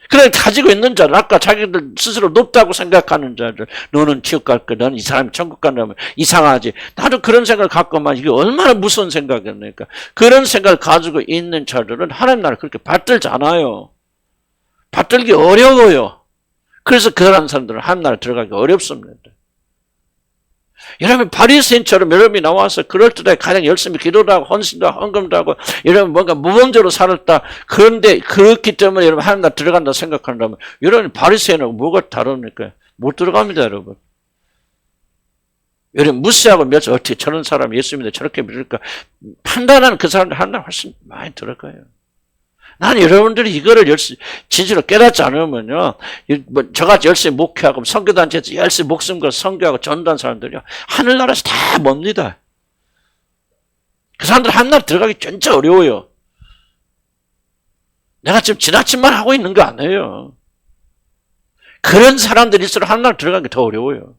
그래 가지고 있는 자들 아까 자기들 스스로 높다고 생각하는 자들 너는 지옥 갈 거다. 이 사람이 천국 간다면 이상하지. 나도 그런 생각을 갖고만 이게 얼마나 무서운 생각이었습니까? 그런 생각을 가지고 있는 자들은 하나님 나라를 그렇게 받들지 않아요. 받들기 어려워요. 그래서 그런 사람들은 하나님 나라에 들어가기 어렵습니다. 여러분 바리새인처럼 여러분이 나와서 그럴듯하게 가장 열심히 기도도 하고 헌신도 하고 헌금도 하고 여러분 뭔가 모범적으로 살았다. 그런데 그렇기 때문에 여러분 하나님 나라 들어간다 생각한다면 여러분 바리새인하고 뭐가 다릅니까? 못 들어갑니다 여러분. 여러분 무시하고 멸시 어떻게 저런 사람이 예수 믿는데 저렇게 믿을까 판단하는 그 사람들 하나님 나라 훨씬 많이 들어가요. 난 여러분들이 이거를 열심히 진실로 깨닫지 않으면요, 저같이 열심히 목회하고 선교단체에서 열심히 목숨 걸어 선교하고 전도한 사람들이요, 하늘나라에서 다 멉니다. 그 사람들 하늘나라 들어가기 진짜 어려워요. 내가 지금 지나친 말 하고 있는 거 아니에요. 그런 사람들일수록 하늘나라 들어가기 더 어려워요.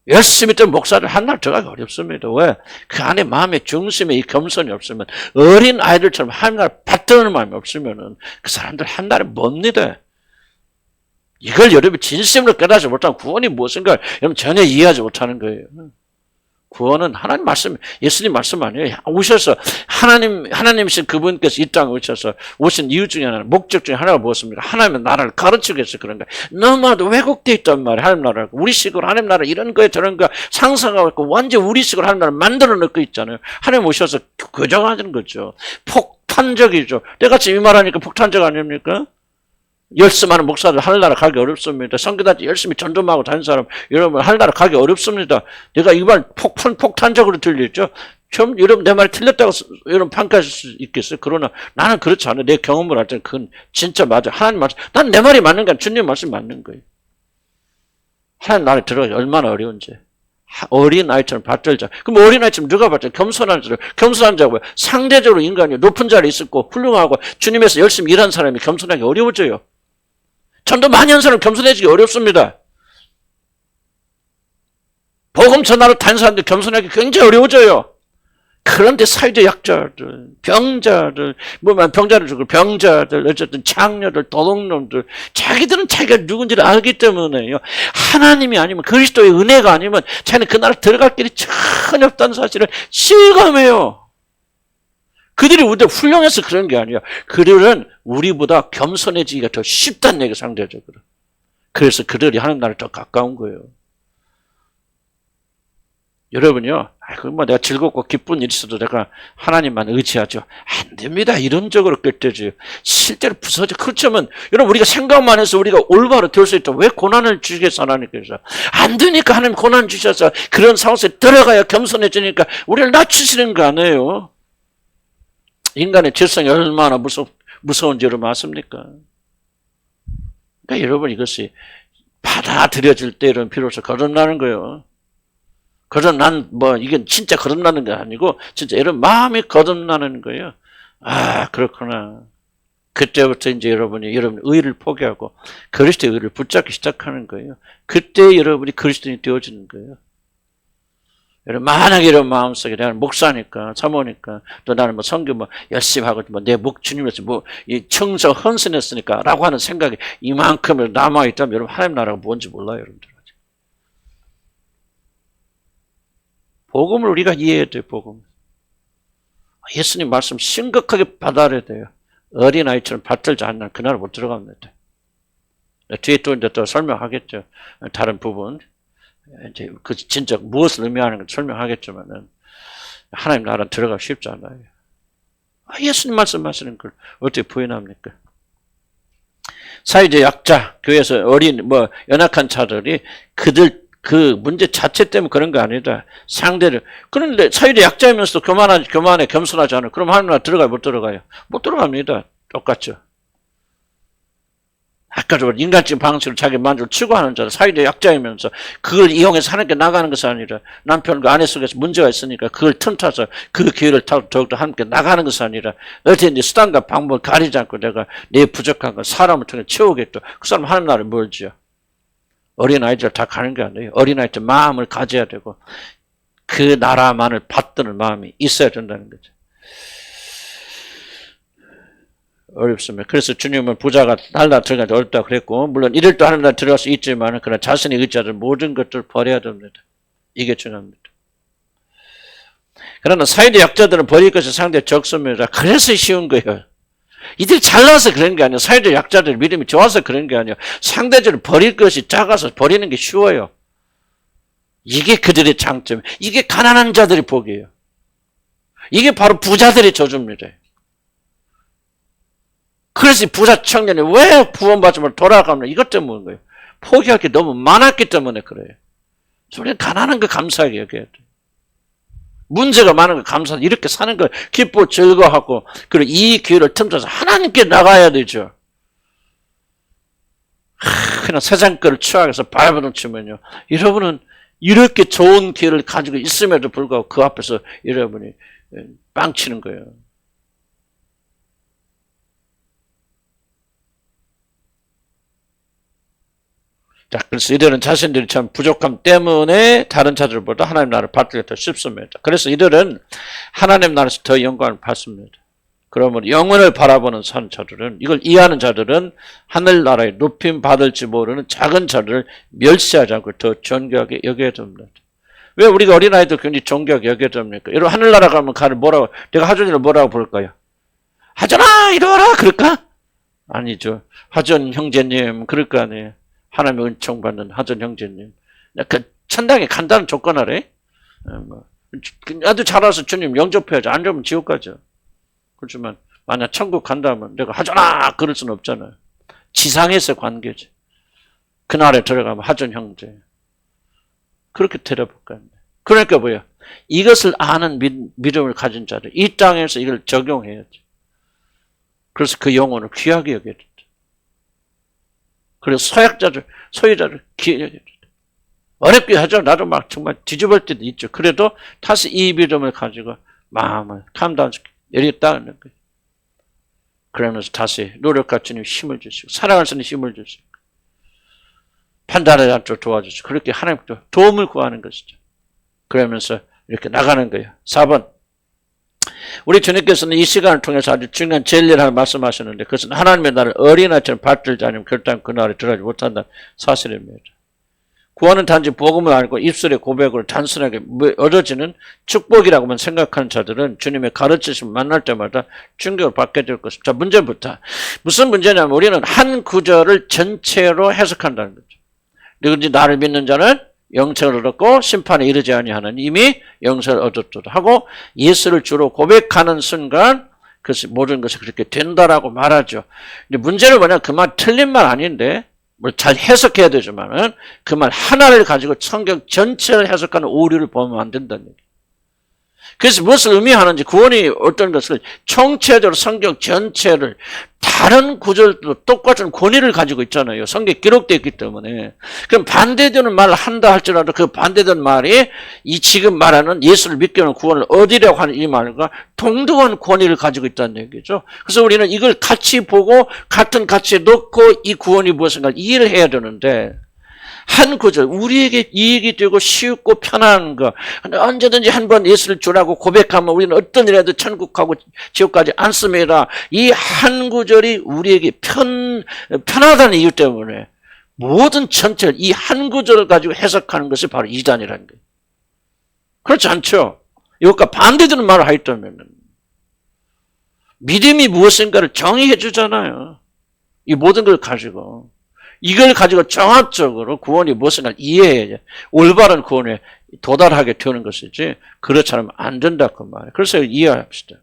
열심히 된 목사들 하늘나라 들어가기 어렵습니다. 왜? 그 안에 마음의 중심에 이 겸손이 없으면 어린 아이들처럼 하늘나라 받드는 마음이 없으면 그 사람들 하늘나라에 멉니다. 이걸 여러분이 진심으로 깨닫지 못하면 구원이 무엇인가 여러분 전혀 이해하지 못하는 거예요. 구원은 하나님 말씀, 예수님 말씀 아니에요. 오셔서 하나님이신 그분께서 이 땅에 오셔서 오신 이유 중에 하나는 목적 중에 하나가 무엇입니까? 하나님의 나라를 가르치기 위해서 그런 거예요. 너무나도 왜곡되어 있단 말이에요. 하나님 나라가. 우리식으로 하나님 나라 이런 거에 저런 거 상상하고 있고 완전 우리식으로 하나님 나라를 만들어 놓고 있잖아요. 하나님 오셔서 교정하는 거죠. 폭탄적이죠. 때같이 이 말하니까 폭탄적 아닙니까? 열심하는 목사들 하늘나라 가기 어렵습니다. 선교단체 열심히 전도하고 다니는 사람 여러분 하늘나라 가기 어렵습니다. 내가 이 말 폭탄적으로 들리죠. 처음 여러분 내 말이 틀렸다고 여러분 평가하실 수 있겠어요. 그러나 나는 그렇지 않아요. 내 경험을 할 때는 그건 진짜 맞아. 하나님 말씀. 난 내 말이 맞는 건 주님 말씀 맞는 거예요. 하나님 나라에 들어가기 얼마나 어려운지. 어린 아이처럼 받들자. 그럼 어린 아이처럼 누가 받들자? 겸손한 자를. 겸손한 자고요. 상대적으로 인간이 높은 자리에 있었고 훌륭하고 주님에서 열심히 일한 사람이 겸손하기 어려워져요. 전도 많이 한 사람 겸손해지기 어렵습니다. 복음 전하러 다니는 사람들 겸손하기 굉장히 어려워져요. 그런데 사회적 약자들, 병자들, 병자를 죽고 병자들, 어쨌든 장녀들, 도둑놈들, 자기들은 자기가 누군지를 알기 때문에요. 하나님이 아니면 그리스도의 은혜가 아니면 자기는 그 나라 들어갈 길이 전혀 없다는 사실을 실감해요. 그들이 우리가 훌륭해서 그런 게 아니야. 그들은 우리보다 겸손해지기가 더 쉽다는 얘기, 상대적으로. 그래서 그들이 하나님 나라에 더 가까운 거예요. 여러분요, 내가 즐겁고 기쁜 일이 있어도 내가 하나님만 의지하죠. 안 됩니다. 이론적으로 끌때죠. 실제로 부서져. 그렇지만, 여러분, 우리가 생각만 해서 우리가 올바로 될 수 있다. 왜 고난을 주시겠어, 하나님께서? 안 되니까 하나님 고난 주셔서 그런 상황에 들어가야 겸손해지니까 우리를 낮추시는 거 아니에요? 인간의 질성이 얼마나 무서운지 여러분 아십니까? 그러니까 여러분, 이것이 받아들여질 때 이런 비로소 거듭나는 거예요. 이게 진짜 거듭나는 게 아니고, 진짜 이런 마음이 거듭나는 거예요. 아, 그렇구나. 그때부터 이제 여러분이 의를 포기하고 그리스도의 의를 붙잡기 시작하는 거예요. 그때 여러분이 그리스도인이 되어지는 거예요. 여러분, 만약에 이런 마음속에 나는 목사니까, 사모니까, 또 나는 선교 열심히 하고, 내 주님에서 이 청서 헌신했으니까, 라고 하는 생각이 이만큼 남아있다면, 여러분, 하나님 나라가 뭔지 몰라요, 여러분들. 복음을 우리가 이해해야 돼요, 복음. 예수님 말씀 심각하게 받아들여야 돼요. 어린아이처럼 받들지 않는 그날은 못 들어갑니다. 뒤에 또 설명하겠죠. 다른 부분. 이제 진짜 무엇을 의미하는 걸 설명하겠지만은, 하나님 나라 들어가기 쉽지 않아요. 예수님 말씀하시는 걸 어떻게 부인합니까? 사회적 약자, 교회에서 연약한 자들이 그 문제 자체 때문에 그런 거 아니다. 상대를. 그런데 사회적 약자이면서도 교만해, 겸손하지 않아요. 그럼 하나님 나라 들어가요? 못 들어가요? 못 들어갑니다. 똑같죠. 아까도 인간적인 방식으로 자기 만족을 추구하는 자들, 사회적 약자이면서 그걸 이용해서 하나님께 나가는 것이 아니라, 남편과 아내 속에서 문제가 있으니까 그걸 틈타서 그 기회를 타고 더욱더 하나님께 나가는 것이 아니라, 어떻게 수단과 방법을 가리지 않고 내가 내 부족한 걸 사람을 통해 채우겠다. 그 사람 하나님 나라를 멀지요. 어린아이들 다 가는 게 아니에요. 어린아이들 마음을 가져야 되고, 그 나라만을 받드는 마음이 있어야 된다는 거죠. 어렵습니다. 그래서 주님은 부자가 달라 들어가기 어렵다고 그랬고, 물론 이를 또 하나님 나라 들어갈 수 있지만, 그러나 자신의 의지하는 모든 것들을 버려야 됩니다. 이게 중요합니다. 그러나 사회적 약자들은 버릴 것이 상당히 적습니다. 그래서 쉬운 거예요. 이들이 잘나서 그런 게 아니에요. 사회적 약자들 믿음이 좋아서 그런 게 아니에요. 상대적으로 버릴 것이 작아서 버리는 게 쉬워요. 이게 그들의 장점. 이게 가난한 자들의 복이에요. 이게 바로 부자들의 저주입니다. 그래서 부자 청년이 왜 구원받지만 돌아가면 이것 때문인 거예요. 포기할 게 너무 많았기 때문에 그래요. 우리는 가난한 거 감사하게 여겨야 돼요. 문제가 많은 거 감사하게 이렇게 사는 걸 기쁘고 즐거워하고, 그리고 이 기회를 틈타서 하나님께 나가야 되죠. 그냥 세상 거를 취하해서 발버둥 치면요, 여러분은 이렇게 좋은 기회를 가지고 있음에도 불구하고 그 앞에서 여러분이 빵치는 거예요. 자, 그래서 이들은 자신들이 참 부족함 때문에 다른 자들보다 하나님 나라를 받기가 더 쉽습니다. 그래서 이들은 하나님 나라에서 더 영광을 받습니다. 그러면 영혼을 바라보는 사는 자들은, 이걸 이해하는 자들은 하늘나라에 높임 받을지 모르는 작은 자들을 멸시하지 않고 더 존귀하게 여겨야 됩니다. 왜 우리가 어린아이들 굉장히 존귀하게 여겨야 됩니까? 여러분, 하늘나라 가면 내가 하준이를 뭐라고 부를까요? 하준아, 이리 와라! 그럴까? 아니죠. 하준 형제님, 그럴 거 아니에요. 하나님의 은총 받는 하전 형제님. 그 천당에 간다는 조건 아래. 아주 잘 와서 주님 영접해야죠. 안 되면 지옥 가죠. 그렇지만 만약 천국 간다면 내가 하전아 그럴 수는 없잖아요. 지상에서 관계지. 그날에 들어가면 하전 형제. 그렇게 데려볼까요? 그러니까 뭐야? 이것을 아는 믿음을 가진 자들, 이 땅에서 이걸 적용해야지. 그래서 그 영혼을 귀하게 여겨야 된다. 그래서 소유자들 귀하게 어렵게 하죠. 나도 막 정말 뒤집을 때도 있죠. 그래도 다시 이 믿음을 가지고 마음을 감당시키고 내리겠다는 거예요. 그러면서 다시 노력할 주님 힘을 주시고, 사랑할 주님 힘을 주시고, 판단하지 않도록 도와주시고, 그렇게 하나님께 도움을 구하는 것이죠. 그러면서 이렇게 나가는 거예요. 4번. 우리 주님께서는 이 시간을 통해서 아주 중요한 진리를 하나 말씀하셨는데 그것은 하나님의 나를 어린아이처럼 받들지 않으면 결단 그 날에 들어가지 못한다는 사실입니다. 구원은 단지 복음을 알고 입술의 고백으로 단순하게 얻어지는 축복이라고만 생각하는 자들은 주님의 가르치심을 만날 때마다 충격을 받게 될 것입니다. 자, 문제부터. 무슨 문제냐면 우리는 한 구절을 전체로 해석한다는 거죠. 누군지 나를 믿는 자는 영생을 얻었고 심판에 이르지 아니하는 이미 영생을 얻었도다 하고 예수를 주로 고백하는 순간 그것이 모든 것이 그렇게 된다라고 말하죠. 근데 문제는 뭐냐, 그 말 틀린 말 아닌데 뭘 잘 해석해야 되지만은 그 말 하나를 가지고 성경 전체를 해석하는 오류를 보면 안 된다는 얘기예요. 그래서 무엇을 의미하는지 구원이 어떤 것을 총체적으로 성경 전체를 다른 구절도 똑같은 권위를 가지고 있잖아요. 성경에 기록되어 있기 때문에. 그럼 반대되는 말을 한다 할지라도 그 반대되는 말이 이 지금 말하는 예수를 믿게 하는 구원을 얻으려고 하는 이 말과 동등한 권위를 가지고 있다는 얘기죠. 그래서 우리는 이걸 같이 보고 같은 가치에 놓고 이 구원이 무엇인가 이해를 해야 되는데 한 구절, 우리에게 이익이 되고 쉽고 편한 거, 언제든지 한번 예수를 주라고 고백하면 우리는 어떤 일에도 천국하고 지옥까지 않습니다. 이 한 구절이 우리에게 편하다는 이유 때문에 모든 전체를 이 한 구절을 가지고 해석하는 것이 바로 이단이라는 거예요. 그렇지 않죠? 이것과 반대되는 말을 하였다면 믿음이 무엇인가를 정의해 주잖아요. 이 모든 걸 가지고. 이걸 가지고 정확적으로 구원이 무엇인가 이해해야 올바른 구원에 도달하게 되는 것이지 그렇지 않으면 안 된다 그 말이에요. 그래서 이해합시다.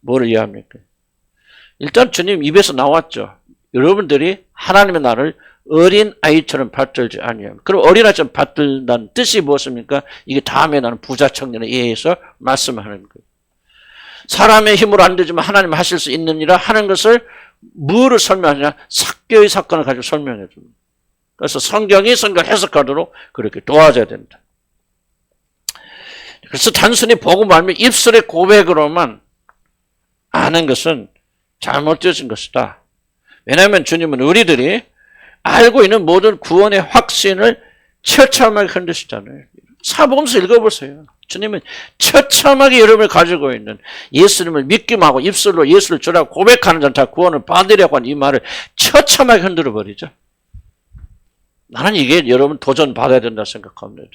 뭐를 이해합니까? 일단 주님 입에서 나왔죠. 여러분들이 하나님의 나를 어린아이처럼 받들지 아니하면. 그럼 어린아이처럼 받들다는 뜻이 무엇입니까? 이게 다음에 나는 부자 청년에 의해서 말씀하는 거예요. 사람의 힘으로 안 되지만 하나님 하실 수 있는 일이라 하는 것을 뭐를 설명하냐? 삭개의 사건을 가지고 설명해 줍니다. 그래서 성경이 해석하도록 그렇게 도와줘야 된다. 그래서 단순히 보고 말면 입술의 고백으로만 아는 것은 잘못되어진 것이다. 왜냐하면 주님은 우리들이 알고 있는 모든 구원의 확신을 처참하게 흔드시잖아요. 사복음서 읽어보세요. 주님은 처참하게 여러분을 가지고 있는 예수님을 믿기만 하고 입술로 예수를 주라고 고백하는 자는 다 구원을 받으려고 하는 이 말을 처참하게 흔들어 버리죠. 나는 이게 여러분 도전 받아야 된다 생각합니다.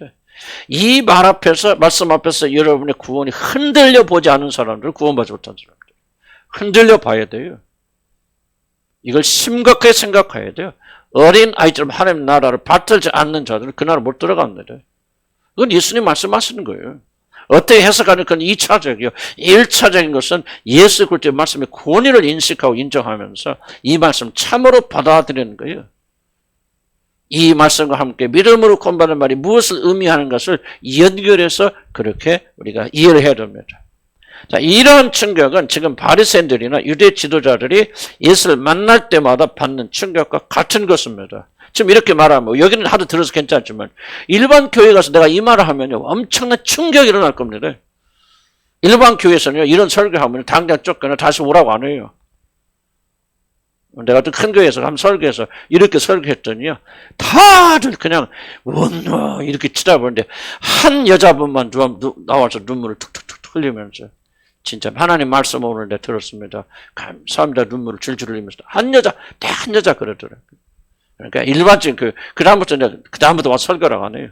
이 말 앞에서 말씀 앞에서 여러분의 구원이 흔들려 보지 않은 사람들은 구원받지 못한 사람들. 흔들려 봐야 돼요. 이걸 심각하게 생각해야 돼요. 어린 아이처럼 하나님 나라를 받들지 않는 자들은 그 나라 못 들어갑니다. 그건 예수님 말씀하시는 거예요. 어떻게 해석하는 건 2차적이요. 1차적인 것은 예수 그리스도의 말씀의 권위를 인식하고 인정하면서 이 말씀 참으로 받아들이는 거예요. 이 말씀과 함께 믿음으로 권받는 말이 무엇을 의미하는 것을 연결해서 그렇게 우리가 이해를 해야 됩니다. 자, 이러한 충격은 지금 바리새인들이나 유대 지도자들이 예수를 만날 때마다 받는 충격과 같은 것입니다. 지금 이렇게 말하면 여기는 하도 들어서 괜찮지만 일반 교회 가서 내가 이 말을 하면요 엄청난 충격이 일어날 겁니다. 일반 교회에서는요 이런 설교하면 당장 쫓겨나 다시 오라고 안 해요. 내가 또 큰 교회에서 한번 설교해서 이렇게 설교했더니요 다들 그냥 원와 이렇게 쳐다보는데 한 여자분만 나와서 눈물을 툭툭툭 흘리면서 진짜 하나님 말씀 오는데 들었습니다. 감사합니다. 눈물을 줄줄 흘리면서 한 여자 그러더라고요. 그러니까 일반적인 그다음부터 와서 설교라고 안 해요.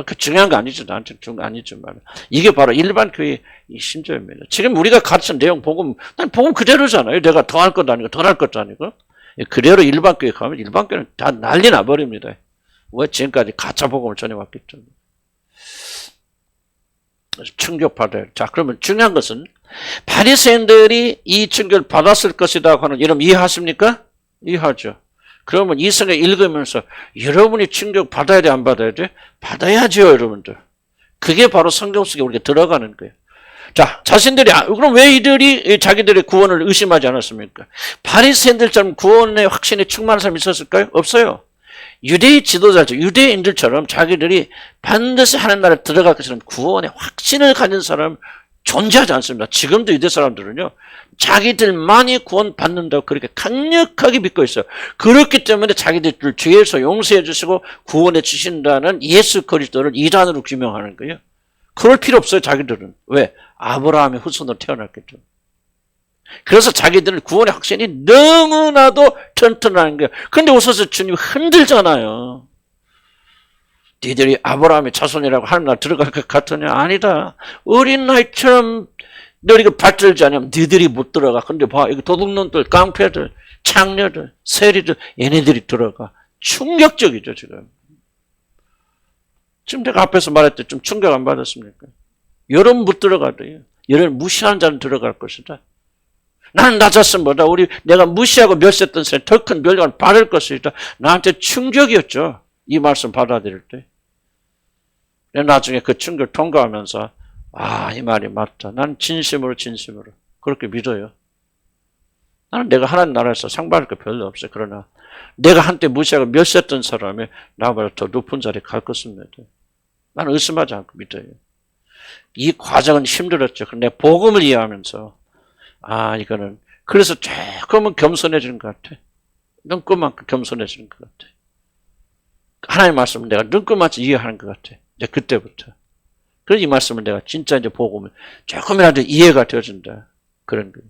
그 중요한 거 아니죠. 나한테 중요한 거 아니지만 이게 바로 일반 교회의 심정입니다. 지금 우리가 가르친 내용 복음 그대로잖아요. 내가 더 할 것도 아니고 덜 할 것도 아니고 그대로 일반 교회 가면 일반 교회는 다 난리 나버립니다. 왜 지금까지 가짜 복음을 전해왔기 때문에. 충격받아요. 자, 그러면 중요한 것은 바리새인들이 이 충격을 받았을 것이다 하는 여러분 이해하십니까? 이해하죠. 그러면 이 성경 읽으면서 여러분이 충격 받아야 돼, 안 받아야 돼? 받아야죠, 여러분들. 그게 바로 성경 속에 우리가 들어가는 거예요. 자, 자신들이 그럼 왜 이들이 자기들의 구원을 의심하지 않았습니까? 바리새인들처럼 구원의 확신에 충만한 사람이 있었을까요? 없어요. 유대의 지도자죠. 유대인들처럼 자기들이 반드시 하나님 나라에 들어갈 것처럼 구원의 확신을 가진 사람 존재하지 않습니다. 지금도 유대 사람들은요. 자기들만이 구원받는다고 그렇게 강력하게 믿고 있어요. 그렇기 때문에 자기들 죄에서 용서해 주시고 구원해 주신다는 예수 그리스도를 이단으로 규명하는 거예요. 그럴 필요 없어요. 자기들은. 왜? 아브라함의 후손으로 태어났겠죠. 그래서 자기들 구원의 확신이 너무나도 튼튼한 거예요. 근데 오셔서 주님 흔들잖아요. 니들이 아브라함의 자손이라고 하나님 나라 들어갈 것 같으냐? 아니다. 어린 나이처럼 너희가 받들지 않으면 니들이 못 들어가. 근데 봐, 여기 도둑놈들, 깡패들, 창녀들, 세리들, 얘네들이 들어가. 충격적이죠, 지금. 지금 내가 앞에서 말했듯이 좀 충격 안 받았습니까? 여러분 못 들어가도요. 여러분 무시하는 자는 들어갈 것이다. 나는 낮았음 보다 내가 무시하고 멸시했던 사람이 더 큰 멸망을 받을 것이다. 나한테 충격이었죠. 이 말씀 받아들일 때. 나중에 그 충격을 통과하면서 이 말이 맞다. 나는 진심으로 그렇게 믿어요. 나는 내가 하나님 나라에서 상 받을 거 별로 없어요. 그러나 내가 한때 무시하고 멸시했던 사람이 나보다 더 높은 자리에 갈 것입니다. 나는 의심하지 않고 믿어요. 이 과정은 힘들었죠. 근데 복음을 이해하면서 이거는 그래서 조금은 겸손해지는 것 같아. 눈꼽만큼 겸손해지는 것 같아. 하나님의 말씀을 내가 눈꼽만큼 이해하는 것 같아. 이제 그때부터. 그래서 이 말씀을 내가 진짜 이제 복음을 조금이라도 이해가 되어진다. 그런 거예요.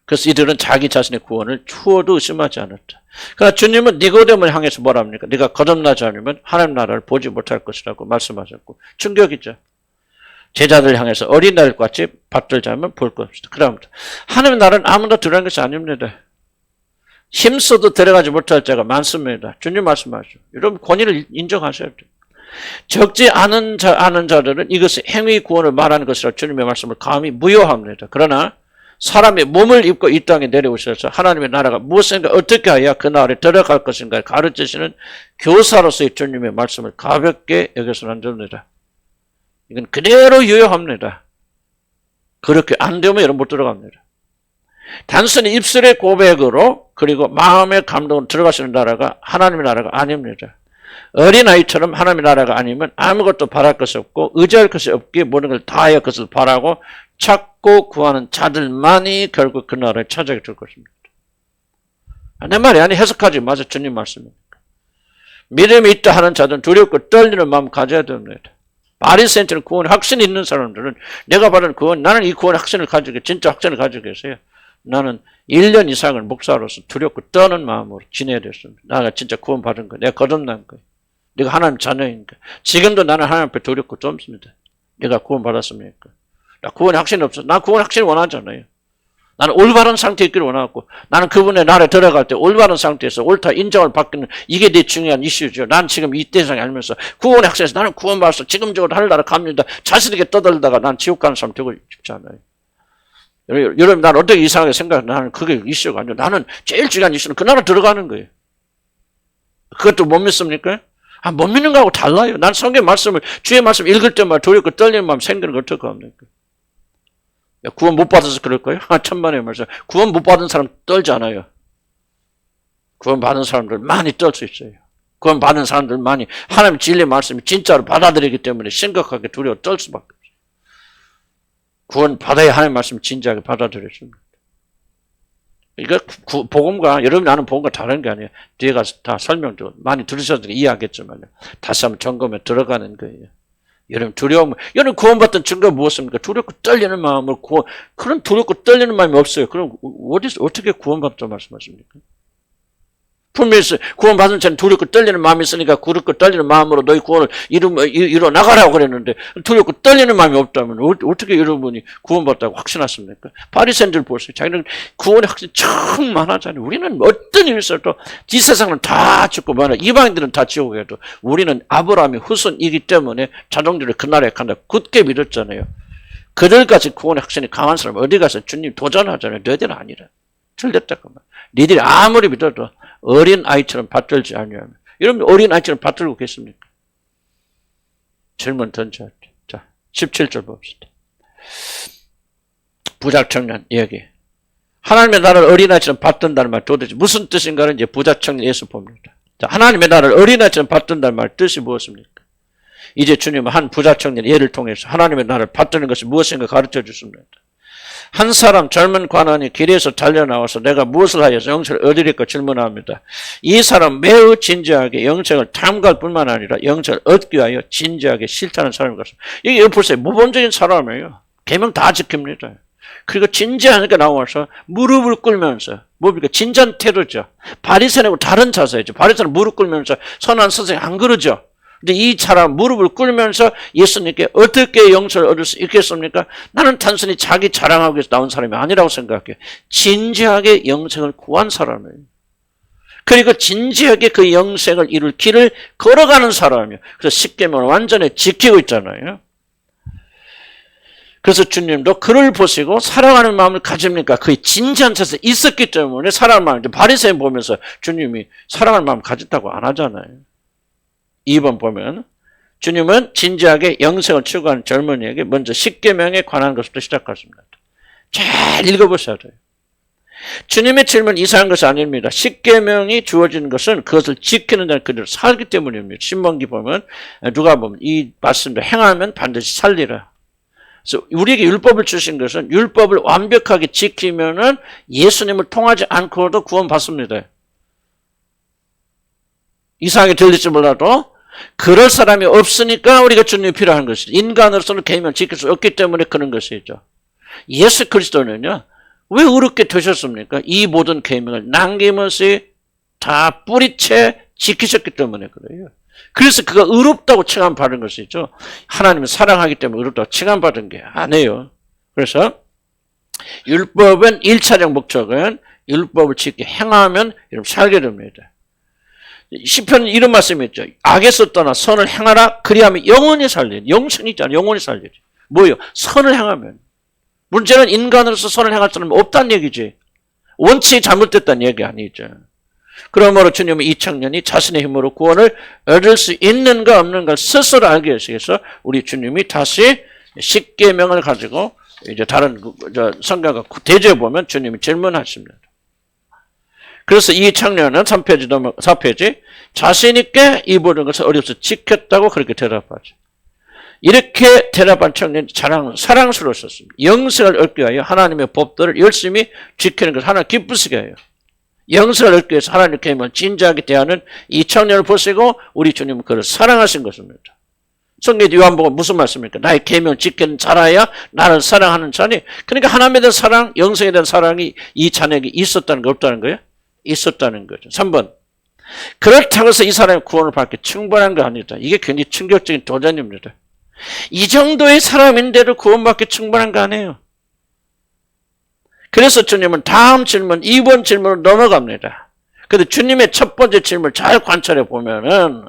그래서 이들은 자기 자신의 구원을 추워도 의심하지 않았다. 그러나 주님은 니고데모를 향해서 뭐라 합니까? 네가 거듭나지 않으면 하나님 나라를 보지 못할 것이라고 말씀하셨고 충격이죠. 제자들 향해서 어린아이들 같이 받들지 않으면 볼 것이다. 그다음부터 하나님 나라는 아무나 들어가는 것이 아닙니다. 힘써도 들어가지 못할 자가 많습니다. 주님 말씀하시죠. 여러분 권위를 인정하셔야 돼요. 적지 않은 자들은 이것을 행위 구원을 말하는 것이라 주님의 말씀을 감히 무효합니다. 그러나 사람의 몸을 입고 이 땅에 내려오셔서 하나님의 나라가 무엇인가 어떻게 해야 그 나라에 들어갈 것인가 가르치시는 교사로서의 주님의 말씀을 가볍게 여겨서는 안 됩니다. 이건 그대로 유효합니다. 그렇게 안 되면 여러분 못 들어갑니다. 단순히 입술의 고백으로 그리고 마음의 감동으로 들어가시는 나라가 하나님의 나라가 아닙니다. 어린아이처럼 하나님의 나라가 아니면 아무것도 바랄 것이 없고 의지할 것이 없기에 모든 걸 다하여 그것을 바라고 찾고 구하는 자들만이 결국 그 나라에 찾아게 될 것입니다. 내 말이 아니 해석하지 마세요. 주님 말씀입니다. 믿음이 있다 하는 자들은 두렵고 떨리는 마음 가져야 됩니다. 바리새인처럼 구원의 확신이 있는 사람들은 내가 받은 구원, 나는 이 구원의 확신을 가지고 진짜 확신을 가지고 계세요. 나는 1년 이상을 목사로서 두렵고 떠는 마음으로 지내야 됐습니다. 나가 진짜 구원 받은 거야. 내가 거듭난 거야. 내가 하나님 자녀인 거야. 지금도 나는 하나님 앞에 두렵고 좁습니다. 내가 구원 받았습니까? 나 구원의 확신이 없어. 나 구원의 확신을 원하잖아요. 나는 올바른 상태에 있기를 원하고 나는 그분의 나라에 들어갈 때 올바른 상태에서 옳다 인정을 받기는 이게 내 중요한 이슈죠. 난 지금 이 대상에 알면서 구원의 확신에서 나는 구원받아서 지금적으로 하늘나라 갑니다. 자신에게 떠들다가 난 지옥 가는 사람 되고 싶지 않아요. 여러분 나는 어떻게 이상하게 생각해? 나는 그게 이슈가 아니라 나는 제일 중요한 이슈는 그 나라 들어가는 거예요. 그것도 못 믿습니까? 못 믿는 거하고 달라요. 난 성경 말씀을 주의 말씀 읽을 때마다 두렵고 떨리는 마음 생기는 거 어떻게 합니까? 구원 못 받아서 그럴 거예요? 천만의 말씀. 구원 못 받은 사람 떨지 않아요. 구원 받은 사람들 많이 떨 수 있어요. 구원 받은 사람들 많이 하나님 진리의 말씀이 진짜로 받아들이기 때문에 심각하게 두려워 떨 수밖에 없어요. 구원 받아야 하나님 말씀 진지하게 받아들였습니다. 이거 복음과 여러분이 아는 복음과 다른 게 아니에요. 뒤에 가서 다 설명도 많이 들으셔서 이해하겠지만요. 다시 한번 점검에 들어가는 거예요. 여러분 두려움, 여러분 구원받던 증거가 무엇입니까? 두렵고 떨리는 마음으로 그런 두렵고 떨리는 마음이 없어요. 그럼 어떻게 구원받았다고 말씀하십니까? 분명히 구원받은 자는 두렵고 떨리는 마음이 있으니까 두렵고 떨리는 마음으로 너희 구원을 이루어 나가라고 그랬는데 두렵고 떨리는 마음이 없다면 어떻게 여러분이 구원받았다고 확신하십니까? 바리새인들 보세요. 자기는 구원의 확신이 참 많아잖아요. 우리는 어떤 일이 있어도 이 세상은 다 죽고 많아. 이방인들은 다 지옥에 가도 우리는 아브라함의 후손이기 때문에 자동적으로 그 나라에 간다. 굳게 믿었잖아요. 그들까지 구원의 확신이 강한 사람 어디 가서 주님 도전하잖아요. 너희들은 아니라. 틀렸다고 말. 니들이 아무리 믿어도 어린 아이처럼 받들지 아니하면 여러분 어린 아이처럼 받들고 계십니까? 질문 던져야 돼. 자, 17절 봅시다. 부자청년 얘기. 하나님의 나라를 어린 아이처럼 받든다는 말 도대체 무슨 뜻인가를 이제 부자청년에서 봅니다. 자, 하나님의 나라를 어린 아이처럼 받든다는 말 뜻이 무엇입니까? 이제 주님은 한 부자청년 예를 통해서 하나님의 나라를 받드는 것이 무엇인가 가르쳐 주십니다. 한 사람 젊은 관원이 길에서 달려나와서 내가 무엇을 하여서 영생을 얻으리까 질문합니다. 이 사람 매우 진지하게 영생을 탐구할 뿐만 아니라 영생을 얻기 위하여 진지하게 싫다는 사람인 것입니다. 이게 보세요. 모범적인 사람이에요. 계명 다 지킵니다. 그리고 진지하게 나와서 무릎을 꿇으면서 뭡니까? 진지한 태도죠. 바리새인하고 다른 자세죠. 바리새인은 무릎 꿇으면서 선한 선생님 안 그러죠. 근데 이 사람 무릎을 꿇으면서 예수님께 어떻게 영생을 얻을 수 있겠습니까? 나는 단순히 자기 자랑하기 위해서 나온 사람이 아니라고 생각해요. 진지하게 영생을 구한 사람이에요. 그리고 진지하게 그 영생을 이룰 길을 걸어가는 사람이에요. 그래서 십계명을 완전히 지키고 있잖아요. 그래서 주님도 그를 보시고 사랑하는 마음을 가집니까? 그의 진지한 뜻에 있었기 때문에 사랑하는 마음을, 바리새인 보면서 주님이 사랑하는 마음을 가졌다고 안 하잖아요. 2번 보면 주님은 진지하게 영생을 추구하는 젊은이에게 먼저 십계명에 관한 것부터 시작하십니다. 잘 읽어보셔야 돼요. 주님의 질문 이상한 것이 아닙니다. 십계명이 주어지는 것은 그것을 지키는 자는 그대로 살기 때문입니다. 신명기 보면 누가 보면 이 말씀도 행하면 반드시 살리라. 그래서 우리에게 율법을 주신 것은 율법을 완벽하게 지키면은 예수님을 통하지 않고도 구원받습니다. 이상하게 들릴지 몰라도 그럴 사람이 없으니까 우리가 주님이 필요한 것이죠. 인간으로서는 계명을 지킬 수 없기 때문에 그런 것이죠. 예수 그리스도는요. 왜 어렵게 되셨습니까? 이 모든 계명을 남김없이 다 뿌리채 지키셨기 때문에 그래요. 그래서 그가 의롭다고 칭함받은 것이죠. 하나님을 사랑하기 때문에 의롭다고 칭함받은 게 아니에요. 그래서 율법은 1차적 목적은 율법을 지키게 행하면 여러분 살게 됩니다. 시편 이런 말씀이 있죠. 악에서 떠나 선을 행하라. 그리하면 영원히 살리리. 영생이 있잖아요. 영원히 살리리. 뭐예요? 선을 행하면. 문제는 인간으로서 선을 행할 사람은 없다는 얘기지. 원칙이 잘못됐다는 얘기 아니죠. 그러므로 주님은 이 청년이 자신의 힘으로 구원을 얻을 수 있는가 없는가 스스로 알게 하시기 위해서 우리 주님이 다시 십계명을 가지고 이제 다른 성경과 대조해 보면 주님이 질문하십니다. 그래서 이 청년은 4페이지 자신 있게 이 모든 것을 어려서 지켰다고 그렇게 대답하죠. 이렇게 대답한 청년이 사랑스러웠습니다. 영생을 얻기 위하여 하나님의 법도를 열심히 지키는 것을 하나님 기쁘시게 해요. 영생을 얻기 위해서 하나님의 계명을 진지하게 대하는 이 청년을 보시고 우리 주님은 그를 사랑하신 것입니다. 성경 요한복음 무슨 말씀입니까? 나의 계명 지키는 자라야 나를 사랑하는 자니. 그러니까 하나님에 대한 사랑, 영생에 대한 사랑이 이 자녀에게 있었다는 거 없다는 거예요? 있었다는 거죠. 3번. 그렇다고 해서 이 사람의 구원을 받기 충분한 거 아니다. 이게 굉장히 충격적인 도전입니다. 이 정도의 사람인데도 구원받기 충분한 거 아니에요. 그래서 주님은 다음 질문, 2번 질문으로 넘어갑니다. 그런데 주님의 첫 번째 질문을 잘 관찰해 보면은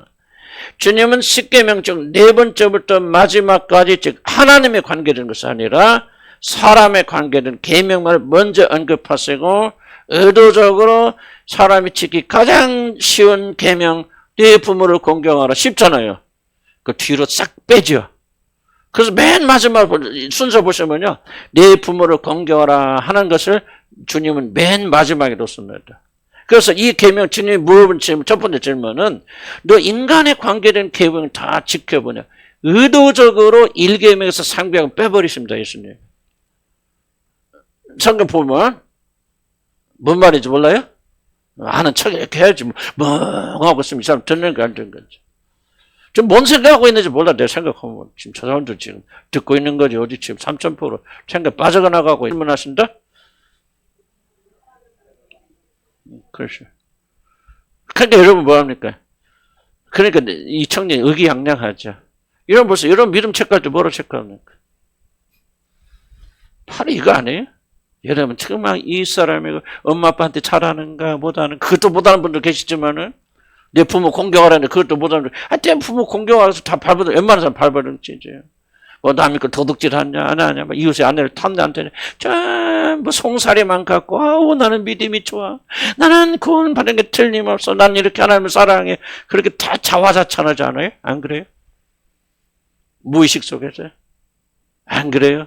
주님은 십계명 중 4번째부터 마지막까지 즉 하나님의 관계된 것이 아니라 사람의 관계된 계명만을 먼저 언급하시고 의도적으로 사람이 지키기 가장 쉬운 계명 네 부모를 공경하라 쉽잖아요. 그 뒤로 싹 빼죠. 그래서 맨 마지막 순서 보시면요. 네 부모를 공경하라 하는 것을 주님은 맨 마지막에 놓습니다. 그래서 이 계명 주님이 물어본 질문, 첫 번째 질문은 너 인간에 관계된 계명을 다 지켜보냐. 의도적으로 1계명에서 3계명 빼버리십니다. 예수님. 성경 보면 뭔 말인지 몰라요? 아는 척 이렇게 해야지. 멍하고 있으면 이 사람 듣는 거 안 듣는 건지. 지금 뭔 생각하고 있는지 몰라. 내 생각하면 지금 저 사람들 지금 듣고 있는 거지. 어디 지금 3000% 생각 빠져나가고 질문하신다? 그렇죠. 그러니까 여러분 뭐합니까? 그러니까 이 청년이 의기양양하죠. 이런 벌써 이런 믿음 체크할 때 뭐로 체크합니까? 바로 이거 아니에요? 여러분 정말 이 사람이 엄마 아빠한테 잘하는가 못하는 그것도 못하는 분들 계시지만은 내 부모 공경하라는데 그것도 못하는 분들 내 부모 공경하라서 다 밟아도 웬만한 사람 밟아든지 뭐 남의 거 도둑질 하냐 안 하냐 뭐 이웃의 아내를 탐내 안 되냐 전부 송사리만 갖고 아우 나는 믿음이 좋아 나는 구원 받은 게 틀림없어 난 이렇게 하나님을 사랑해 그렇게 다 자화자찬하지 않아요? 안 그래요? 무의식 속에서 안 그래요?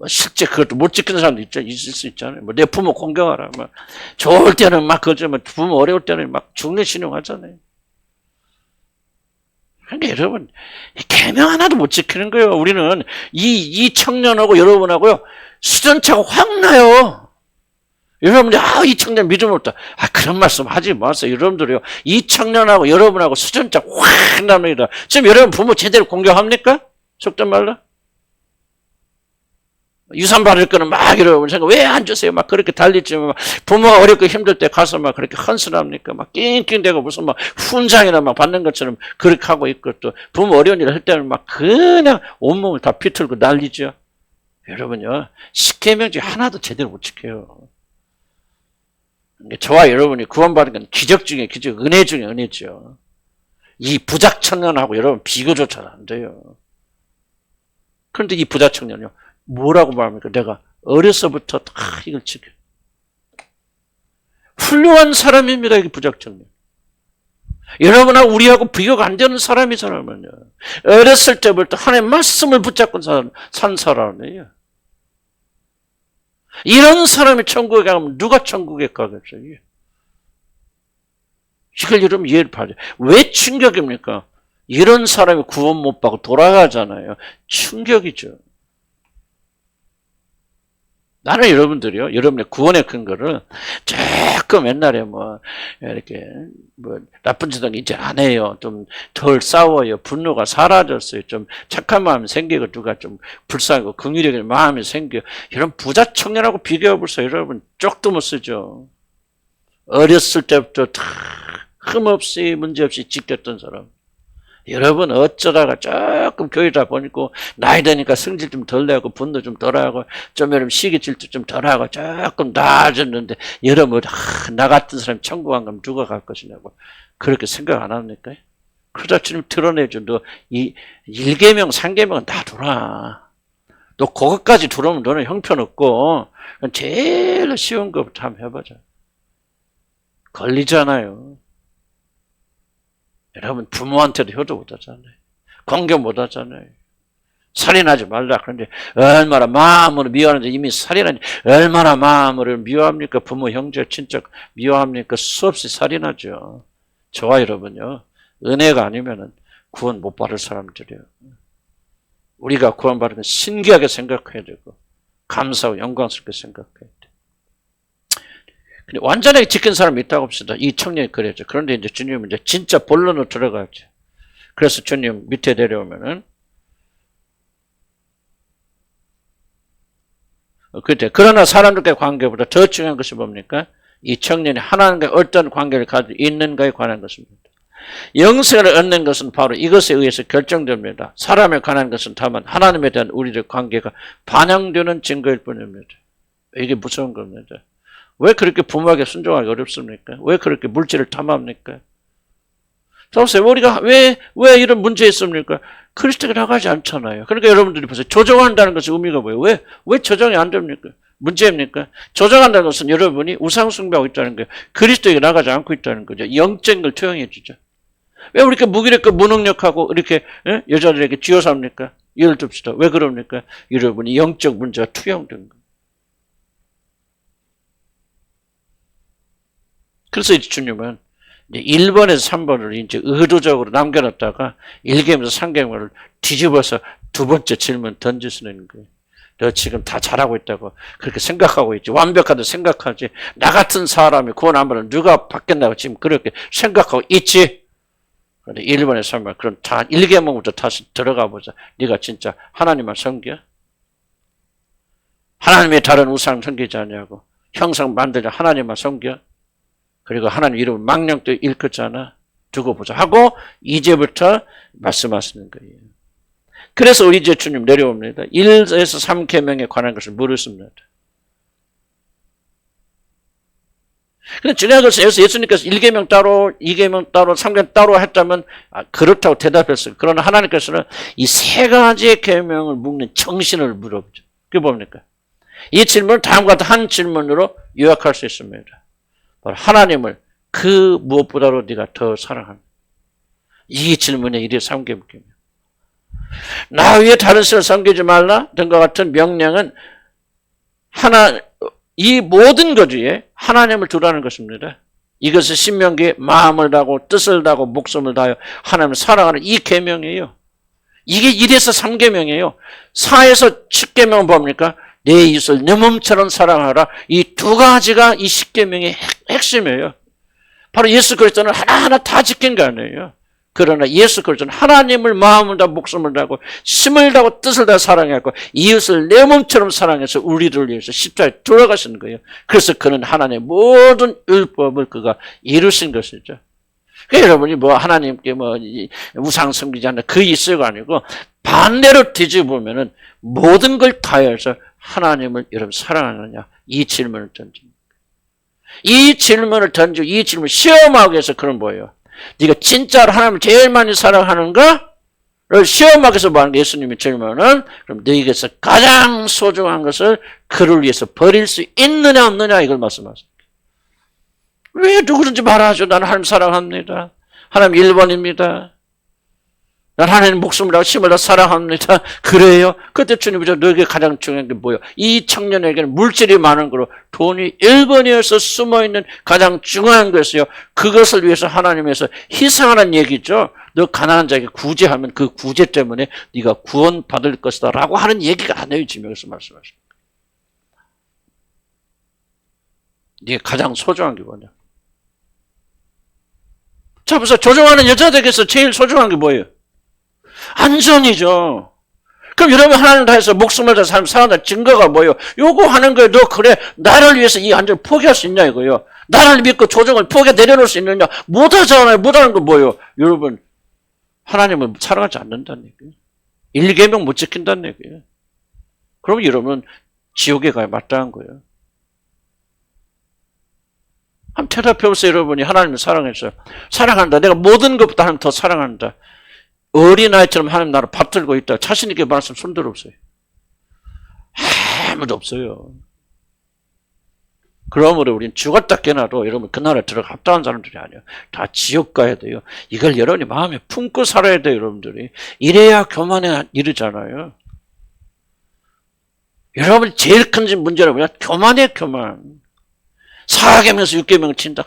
실제 그것도 못 지키는 사람도 있을 수 있잖아요. 뭐 내 부모 공경하라. 막 좋을 때는 막 그러지만 부모 어려울 때는 막 죽는 신용하잖아요. 그러니까 여러분, 계명 하나도 못 지키는 거예요. 우리는 이 청년하고 여러분하고요, 수전차가 확 나요. 여러분들이, 이 청년 믿음 없다. 그런 말씀 하지 마세요. 여러분들이요, 이 청년하고 여러분하고 수전차 확 납니다. 지금 여러분 부모 제대로 공경합니까? 속된 말로? 유산 받을 거는 막 여러분 생각, 왜 안 주세요? 막 그렇게 달리지만, 부모가 어렵고 힘들 때 가서 막 그렇게 헌신합니까? 막 낑낑대고 무슨 막 훈장이나 막 받는 것처럼 그렇게 하고 있고, 또 부모 어려운 일 할 때는 막 그냥 온몸을 다 비틀고 난리죠. 여러분요, 십계명중 하나도 제대로 못 지켜요. 저와 여러분이 구원받은 건 기적 중에 기적, 은혜 중에 은혜죠. 이 부작 청년하고 여러분 비교조차 안 돼요. 그런데 이 부작 청년이요, 뭐라고 말합니까? 내가 어려서부터 다 이걸 지켜. 훌륭한 사람입니다, 이 부작 청년. 여러분하고 우리하고 비교가 안 되는 사람이 사람은요, 어렸을 때부터 하나님의 말씀을 붙잡고 산 사람이에요. 이런 사람이 천국에 가면 누가 천국에 가겠어요? 이걸 여러분 이해를 봐야 돼요. 왜 충격입니까? 이런 사람이 구원 못 받고 돌아가잖아요. 충격이죠. 나는 여러분들이요, 여러분의 구원의 근거를 조금 옛날에 이렇게 나쁜 짓은 이제 안 해요. 좀 덜 싸워요. 분노가 사라졌어요. 좀 착한 마음이 생기고, 누가 좀 불쌍하고 긍휼적인 마음이 생겨요. 이런 부자 청년하고 비교해 보세요. 여러분 쪽도 못 쓰죠. 어렸을 때부터 다 흠없이 문제없이 지켰던 사람. 여러분 어쩌다가 조금 교회다 보니까 나이 드니까 성질 좀 덜 내고 분노 좀 덜하고 좀 여러분 시기 질투 좀 덜하고 조금 나아졌는데, 여러분 나 같은 사람이 천국 안 가면 누가 갈 것이냐고 그렇게 생각 안 합니까? 그러다 주님 드러내죠. 너 이 1계명 3계명은 다 돌아. 너 그것까지 들어오면 너는 형편없고, 제일 쉬운 것부터 한번 해보자. 걸리잖아요. 여러분 부모한테도 효도 못하잖아요. 공경 못하잖아요. 살인하지 말라. 그런데 얼마나 마음으로 미워하는데, 이미 살인하니 얼마나 마음으로 미워합니까? 부모, 형제, 친척 미워합니까? 수없이 살인하죠. 저와 여러분요, 은혜가 아니면은 구원 못 받을 사람들이에요. 우리가 구원 받은 건 신기하게 생각해야 되고, 감사하고 영광스럽게 생각해야 돼. 근데 완전하게 지킨 사람이 있다고 합시다. 이 청년이 그랬죠. 그런데 이제 주님은 이제 진짜 본론으로 들어가죠. 그래서 주님 밑에 내려오면은, 그때 그러나 사람들과의 관계보다 더 중요한 것이 뭡니까? 이 청년이 하나님과 어떤 관계를 가지고 있는가에 관한 것입니다. 영생을 얻는 것은 바로 이것에 의해서 결정됩니다. 사람에 관한 것은 다만 하나님에 대한 우리의 관계가 반영되는 증거일 뿐입니다. 이게 무서운 겁니다. 왜 그렇게 부모에게 순종하기 어렵습니까? 왜 그렇게 물질을 탐합니까? 보세요. 우리가 왜 이런 문제 있습니까? 그리스도가 나가지 않잖아요. 그러니까 여러분들이 보세요. 조정한다는 것의 의미가 뭐예요? 왜 조정이 안 됩니까? 문제입니까? 조정한다는 것은 여러분이 우상숭배하고 있다는 거예요. 그리스도에게 나가지 않고 있다는 거죠. 영적인 걸 투영해 주죠. 왜 이렇게 무기력하고 무능력하고 이렇게 여자들에게 쥐어삽니까? 예를 듭시다. 왜 그럽니까? 여러분이 영적 문제가 투영된 거예요. 그래서 이제 주님은 이제 1번에서 3번을 이제 의도적으로 남겨놨다가 1계명에서 3계명을 뒤집어서 두 번째 질문 던지시는 거예요. 너 지금 다 잘하고 있다고 그렇게 생각하고 있지. 완벽하다 생각하지. 나 같은 사람이 구원 안 받으면 누가 받겠나고 지금 그렇게 생각하고 있지. 그런데 1번에서 3번, 그럼 다 1계명부터 다시 들어가 보자. 네가 진짜 하나님만 섬겨? 하나님의 다른 우상 섬기지 않냐고. 형상 만들자 하나님만 섬겨? 그리고 하나님 이름을 망령도 일컫잖아. 두고 보자 하고 이제부터 말씀하시는 거예요. 그래서 우리 이제 주님 내려옵니다. 1에서 3계명에 관한 것을 물으십니다. 근데 중요한 것은 예수님께서 1계명 따로, 2계명 따로, 3계명 따로 했다면 그렇다고 대답했어요. 그러나 하나님께서는 이 세 가지의 계명을 묶는 정신을 물어보죠. 그게 뭡니까? 이 질문을 다음과 같은 한 질문으로 요약할 수 있습니다. 하나님을 그 무엇보다도 네가 더 사랑한다. 이 질문의 1의 3계명. 나 위에 다른 신을 섬기지 말라 등과 같은 명령은 이 모든 것 위에 하나님을 두라는 것입니다. 이것은 신명기에 마음을 다하고 뜻을 다하고 목숨을 다하여 하나님을 사랑하는 이 계명이에요. 이게 1에서 3계명이에요. 4에서 10계명은 뭡니까? 내 이웃을 내 몸처럼 사랑하라. 이 두 가지가 이 10계명의 핵심이에요. 바로 예수 그리스도는 하나하나 다 지킨 게 아니에요. 그러나 예수 그리스도는 하나님을 마음을 다 목숨을 다하고 힘을 다하고 뜻을 다 사랑했고 이웃을 내 몸처럼 사랑해서 우리를 위해서 십자가에 돌아가시는 거예요. 그래서 그는 하나님의 모든 율법을 그가 이루신 것이죠. 그러니까 여러분이 뭐 하나님께 뭐 우상 섬기지 않는 그 이슈가 아니고 반대로 뒤집으면은 모든 걸 다해서 하나님을 여러분 사랑하느냐 이 질문을 던집니다. 이 질문을 던지고 이 질문을 시험하기 위해서 그런 뭐예요? 네가 진짜로 하나님을 제일 많이 사랑하는가? 를 시험하기 위해서 뭐하는 게 예수님의 질문은 그럼 너에게서 가장 소중한 것을 그를 위해서 버릴 수 있느냐 없느냐 이걸 말씀하십니다. 왜 누구든지 말하죠. 나는 하나님 사랑합니다. 하나님 1번입니다. 난 하나님 목숨을 다하고 힘을 다 사랑합니다. 그래요? 그때 주님이 너에게 가장 중요한 게 뭐예요? 이 청년에게는 물질이 많은 거로 돈이 1번이어서 숨어있는 가장 중요한 것이요. 그것을 위해서 하나님에서 희생하는 얘기죠. 너 가난한 자에게 구제하면 그 구제 때문에 네가 구원받을 것이다 라고 하는 얘기가 아니에요. 지금 여기서 말씀하십니다. 네가 가장 소중한 게 뭐냐? 자, 벌써 조종하는 여자들에게서 제일 소중한 게 뭐예요? 안전이죠. 그럼 여러분 하나님 다해서 목숨을 다해서 삶을 살아간다는 증거가 뭐예요? 요거 하는 거예요. 너 그래 나를 위해서 이 안전을 포기할 수 있냐 이거예요. 나를 믿고 조정을 포기해 내려놓을 수 있느냐? 못하잖아요. 못하는 건 뭐예요? 여러분 하나님을 사랑하지 않는다는 얘기예요. 1계명 못 지킨다는 얘기예요. 그럼 여러분 지옥에 가야 마땅한 거예요. 한번 대답해보세요. 여러분이 하나님을 사랑해서 사랑한다. 내가 모든 것보다 하나님 더 사랑한다. 어린아이처럼 하나님 나를 받들고 있다. 자신 있게 말씀 손들어 보세요. 아무도 없어요. 그러므로 우리는 죽었다 깨나도 여러분 그 나라에 들어가 합당한 사람들이 아니에요. 다 지옥 가야 돼요. 이걸 여러분이 마음에 품고 살아야 돼요. 여러분들이. 이래야 교만에 이르잖아요. 여러분 제일 큰 문제는 뭐냐? 교만이에요. 교만. 4계명에서 6계명을 친다.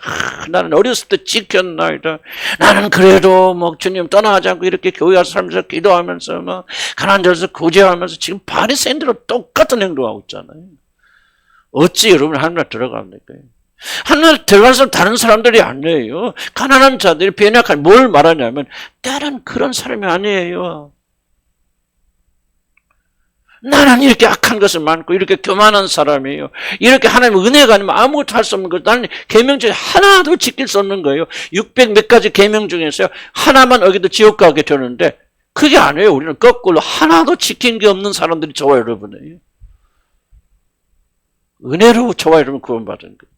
나는 어렸을 때 지켰나이다. 나는 그래도 뭐 주님 떠나지 않고 이렇게 교회 와서 살면서 기도하면서 뭐 가난한 자에서 구제하면서 지금 바리새인들과 똑같은 행동하고 있잖아요. 어찌 여러분 하나님 들어갑니까? 하나님 들어가서 다른 사람들이 아니에요. 가난한 자들이 변약한 뭘 말하냐면 다른 그런 사람이 아니에요. 나는 이렇게 악한 것을 많고 이렇게 교만한 사람이에요. 이렇게 하나님의 은혜가 아니면 아무것도 할 수 없는 것. 나는 계명 중에 하나도 지킬 수 없는 거예요. 600 몇 가지 계명 중에서요. 하나만 어기도 지옥 가게 되는데 그게 아니에요. 우리는 거꾸로 하나도 지킨 게 없는 사람들이 저와 여러분이에요. 은혜로 저와 여러분 구원받은 거예요.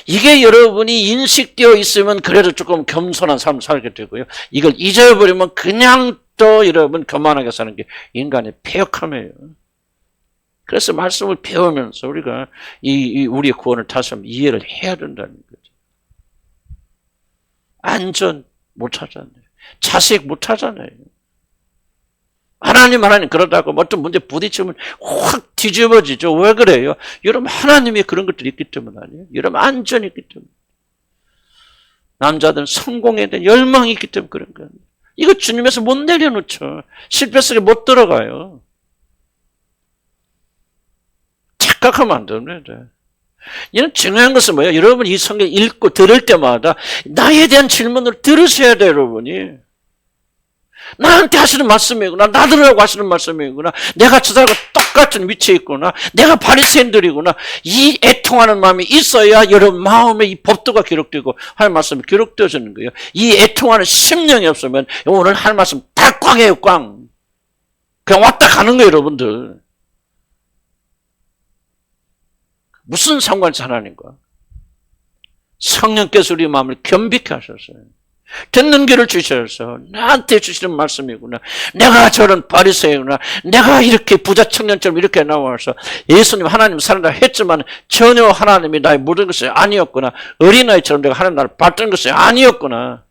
이게 여러분이 인식되어 있으면 그래도 조금 겸손한 삶을 살게 되고요. 이걸 잊어버리면 그냥 또 여러분 교만하게 사는 게 인간의 패역함이에요. 그래서 말씀을 배우면서 우리가 우리의 구원을 다시 한번 이해를 해야 된다는 거죠. 안전 못 하잖아요. 자식 못 하잖아요. 하나님 그러다고 어떤 문제 부딪히면 확 뒤집어지죠. 왜 그래요? 여러분 하나님이 그런 것들이 있기 때문 아니에요. 여러분 안전이 있기 때문에. 남자들은 성공에 대한 열망이 있기 때문에 그런 거예요. 이거 주님에서 못 내려놓죠. 실패 속에 못 들어가요. 착각하면 안 됩니다. 이는 중요한 것은 뭐예요? 여러분 이 성경 읽고 들을 때마다 나에 대한 질문을 들으셔야 돼요. 여러분이. 나한테 하시는 말씀이구나. 나들으라고 하시는 말씀이구나. 내가 저 사람과 똑같은 위치에 있구나. 내가 바리새인들이구나. 이 애통하는 마음이 있어야 여러분 마음에 이 법도가 기록되고 할 말씀이 기록되어지는 거예요. 이 애통하는 심령이 없으면 오늘 할 말씀 다 꽝이에요. 꽝. 그냥 왔다 가는 거예요. 여러분들. 무슨 상관이 하나님과. 성령께서 우리 마음을 겸비케 하셨어요. 듣는 귀를 주셔서 나한테 주시는 말씀이구나. 내가 저런 바리새이구나. 내가 이렇게 부자 청년처럼 이렇게 나와서 예수님 하나님 사랑다 했지만 전혀 하나님이 나의 모든 것이 아니었구나. 어린아이처럼 내가 하나님 나를 받던 것이 아니었구나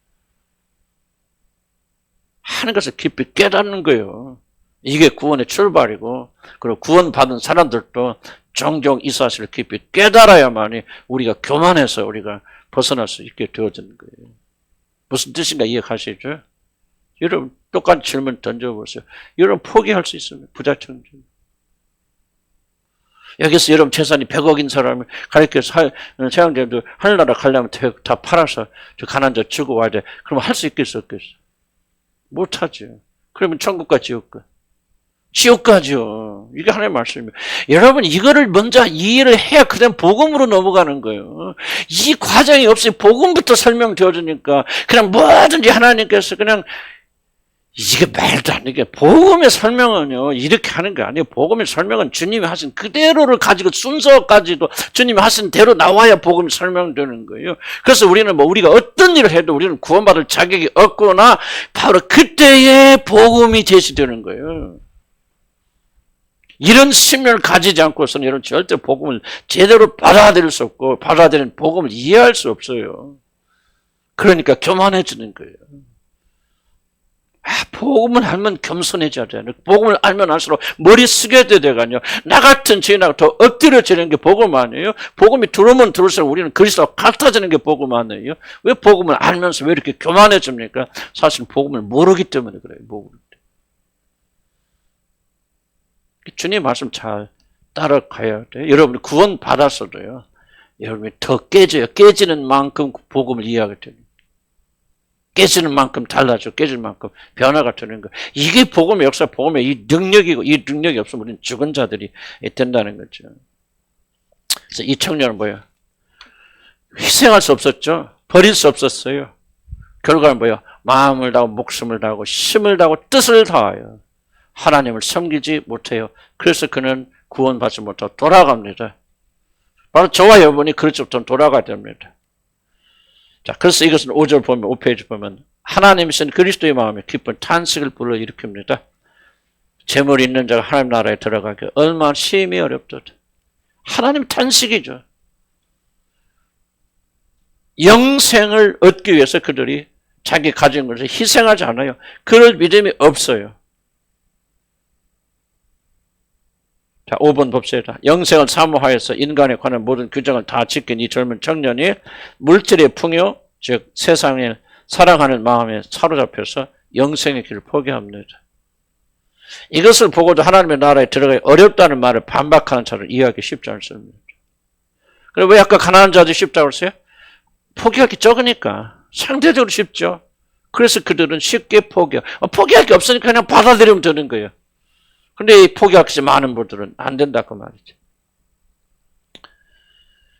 하는 것을 깊이 깨닫는 거예요. 이게 구원의 출발이고 그리고 구원받은 사람들도 종종 이 사실을 깊이 깨달아야만이 우리가 교만해서 우리가 벗어날 수 있게 되어지는 거예요. 무슨 뜻인가 이해하시죠? 여러분 똑같은 질문 던져보세요. 여러분 포기할 수 있습니다. 부자청주. 여기서 여러분 재산이 100억인 사람을 가르쳐서 세상자도 하늘나라 가려면 다 팔아서 저 가난자 주고 와야 돼. 그러면 할 수 있겠어 없겠어? 못하죠. 그러면 천국과 지옥과. 지옥까지요. 이게 하나님의 말씀입니다. 여러분 이거를 먼저 이해를 해야 그다음 복음으로 넘어가는 거예요. 이 과정이 없이 복음부터 설명되어주니까 그냥 뭐든지 하나님께서 그냥 이게 말도 안 되게 복음의 설명은요 이렇게 하는 게 아니에요. 복음의 설명은 주님이 하신 그대로를 가지고 순서까지도 주님이 하신 대로 나와야 복음이 설명되는 거예요. 그래서 우리는 우리가 어떤 일을 해도 우리는 구원받을 자격이 없거나 바로 그때에 복음이 제시되는 거예요. 이런 신명을 가지지 않고서는 여러분 절대 복음을 제대로 받아들일 수 없고 받아들이는 복음을 이해할 수 없어요. 그러니까 교만해지는 거예요. 복음을 알면 겸손해져야 돼요. 복음을 알면 알수록 머리 숙여야 돼가지고 나 같은 죄인하고 더 엎드려지는 게 복음 아니에요? 복음이 들어오면 들을수록 우리는 그리스도와 같아지는 게 복음 아니에요? 왜 복음을 알면서 왜 이렇게 교만해집니까? 사실 복음을 모르기 때문에 그래요. 복음을. 주님 말씀 잘 따라가야 돼요. 여러분이 구원 받았어도요. 여러분이 더 깨져요. 깨지는 만큼 복음을 이해하게 됩니다. 깨지는 만큼 달라져. 깨질 만큼 변화가 되는 거. 이게 복음의 역사, 복음의 이 능력이고 이 능력이 없으면 우리는 죽은 자들이 된다는 거죠. 그래서 이 청년은 뭐야? 희생할 수 없었죠. 버릴 수 없었어요. 결과는 뭐야? 마음을 다하고 목숨을 다하고 힘을 다하고 뜻을 다하여 하나님을 섬기지 못해요. 그래서 그는 구원받지 못하고 돌아갑니다. 바로 저와 여러분이 그렇죠. 돌아가야 됩니다. 자, 그래서 이것은 5절 보면, 5페이지 보면, 하나님이신 그리스도의 마음에 기쁜 탄식을 불러일으킵니다. 재물이 있는 자가 하나님 나라에 들어가기 얼마나 심히 어렵도다. 하나님 탄식이죠. 영생을 얻기 위해서 그들이 자기 가진 것을 희생하지 않아요. 그럴 믿음이 없어요. 자, 5번 봅시다. 영생을 사모하여서 인간에 관한 모든 규정을 다 지킨 이 젊은 청년이 물질의 풍요, 즉 세상을 사랑하는 마음에 사로잡혀서 영생의 길을 포기합니다. 이것을 보고도 하나님의 나라에 들어가기 어렵다는 말을 반박하는 자를 이해하기 쉽지 않습니다. 그리고 왜 아까 가난한 자들이 쉽다고 했어요? 포기하기 적으니까. 상대적으로 쉽죠. 그래서 그들은 쉽게 포기할 게 없으니까 그냥 받아들이면 되는 거예요. 근데 이 포기하기 많은 분들은 안 된다고 말이죠.